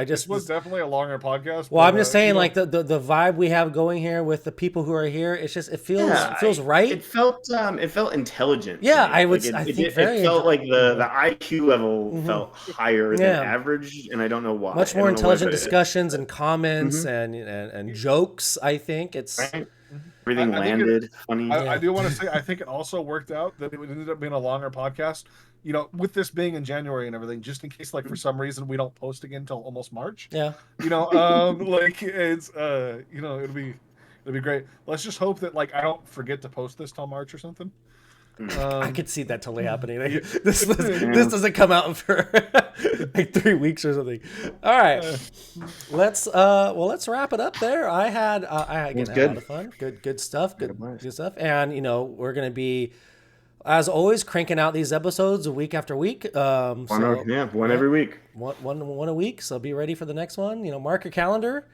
This was definitely a longer podcast. Well, I'm just saying, like the vibe we have going here with the people who are here, it feels right. It felt intelligent. Yeah, I think it felt like the IQ level felt higher than average, and I don't know why. Much more intelligent discussions and comments and jokes. I think it's everything landed funny. I do want to say I think it also worked out that it ended up being a longer podcast. With this being in January and everything, just in case, like, for some reason we don't post again until almost March. Yeah. Like it's, it'll be great. Let's just hope that, like, I don't forget to post this till March or something. I could see that totally happening. This doesn't come out for like 3 weeks or something. All right, let's wrap it up there. I had a lot of fun. Good stuff. Good stuff. And we're gonna be as always, cranking out these episodes week after week. One every week. One a week. So be ready for the next one. Mark your calendar.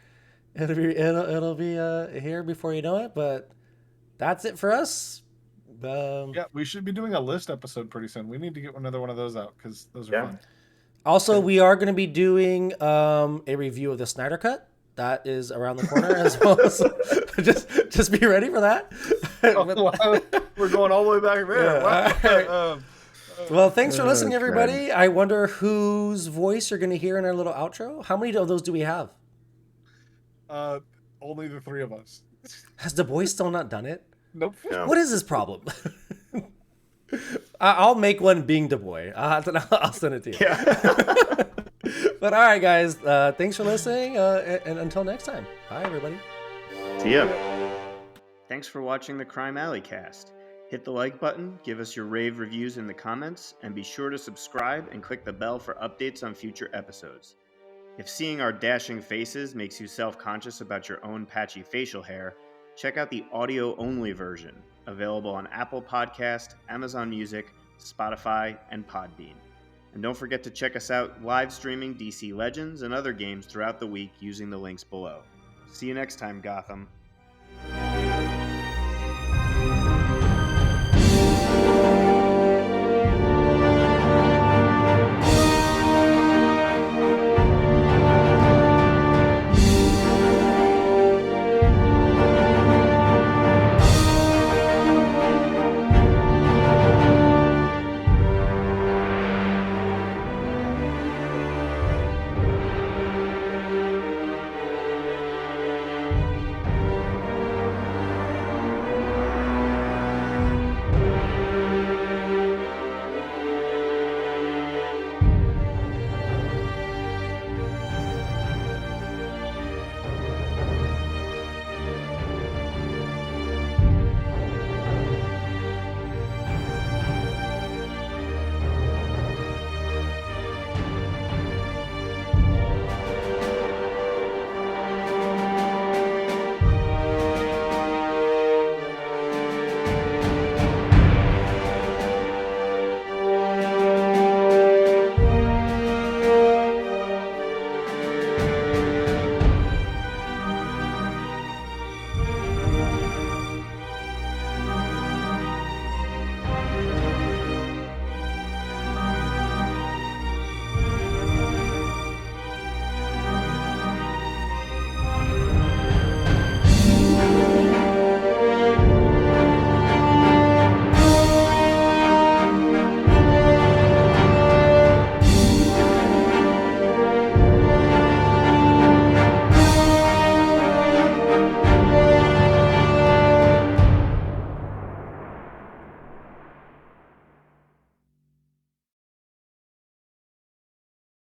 It'll be here before you know it. But that's it for us. Yeah, we should be doing a list episode pretty soon. We need to get another one of those out because those are fun. Also, we are going to be doing a review of the Snyder Cut. That is around the corner as well. So just be ready for that. We're going all the way back there. Yeah. Wow. Well, thanks for listening, everybody. I wonder whose voice you're going to hear in our little outro. How many of those do we have? Only the three of us. Has the boy still not done it? Nope. No. What is his problem? I'll make one being the boy. I'll send it to you. Yeah. But all right, guys. Thanks for listening. And until next time. Bye, everybody. See ya. Thanks for watching the Crime Alley cast. Hit the like button, give us your rave reviews in the comments, and be sure to subscribe and click the bell for updates on future episodes. If seeing our dashing faces makes you self-conscious about your own patchy facial hair, check out the audio-only version, available on Apple Podcast, Amazon Music, Spotify, and Podbean. And don't forget to check us out live streaming DC Legends and other games throughout the week using the links below. See you next time, Gotham.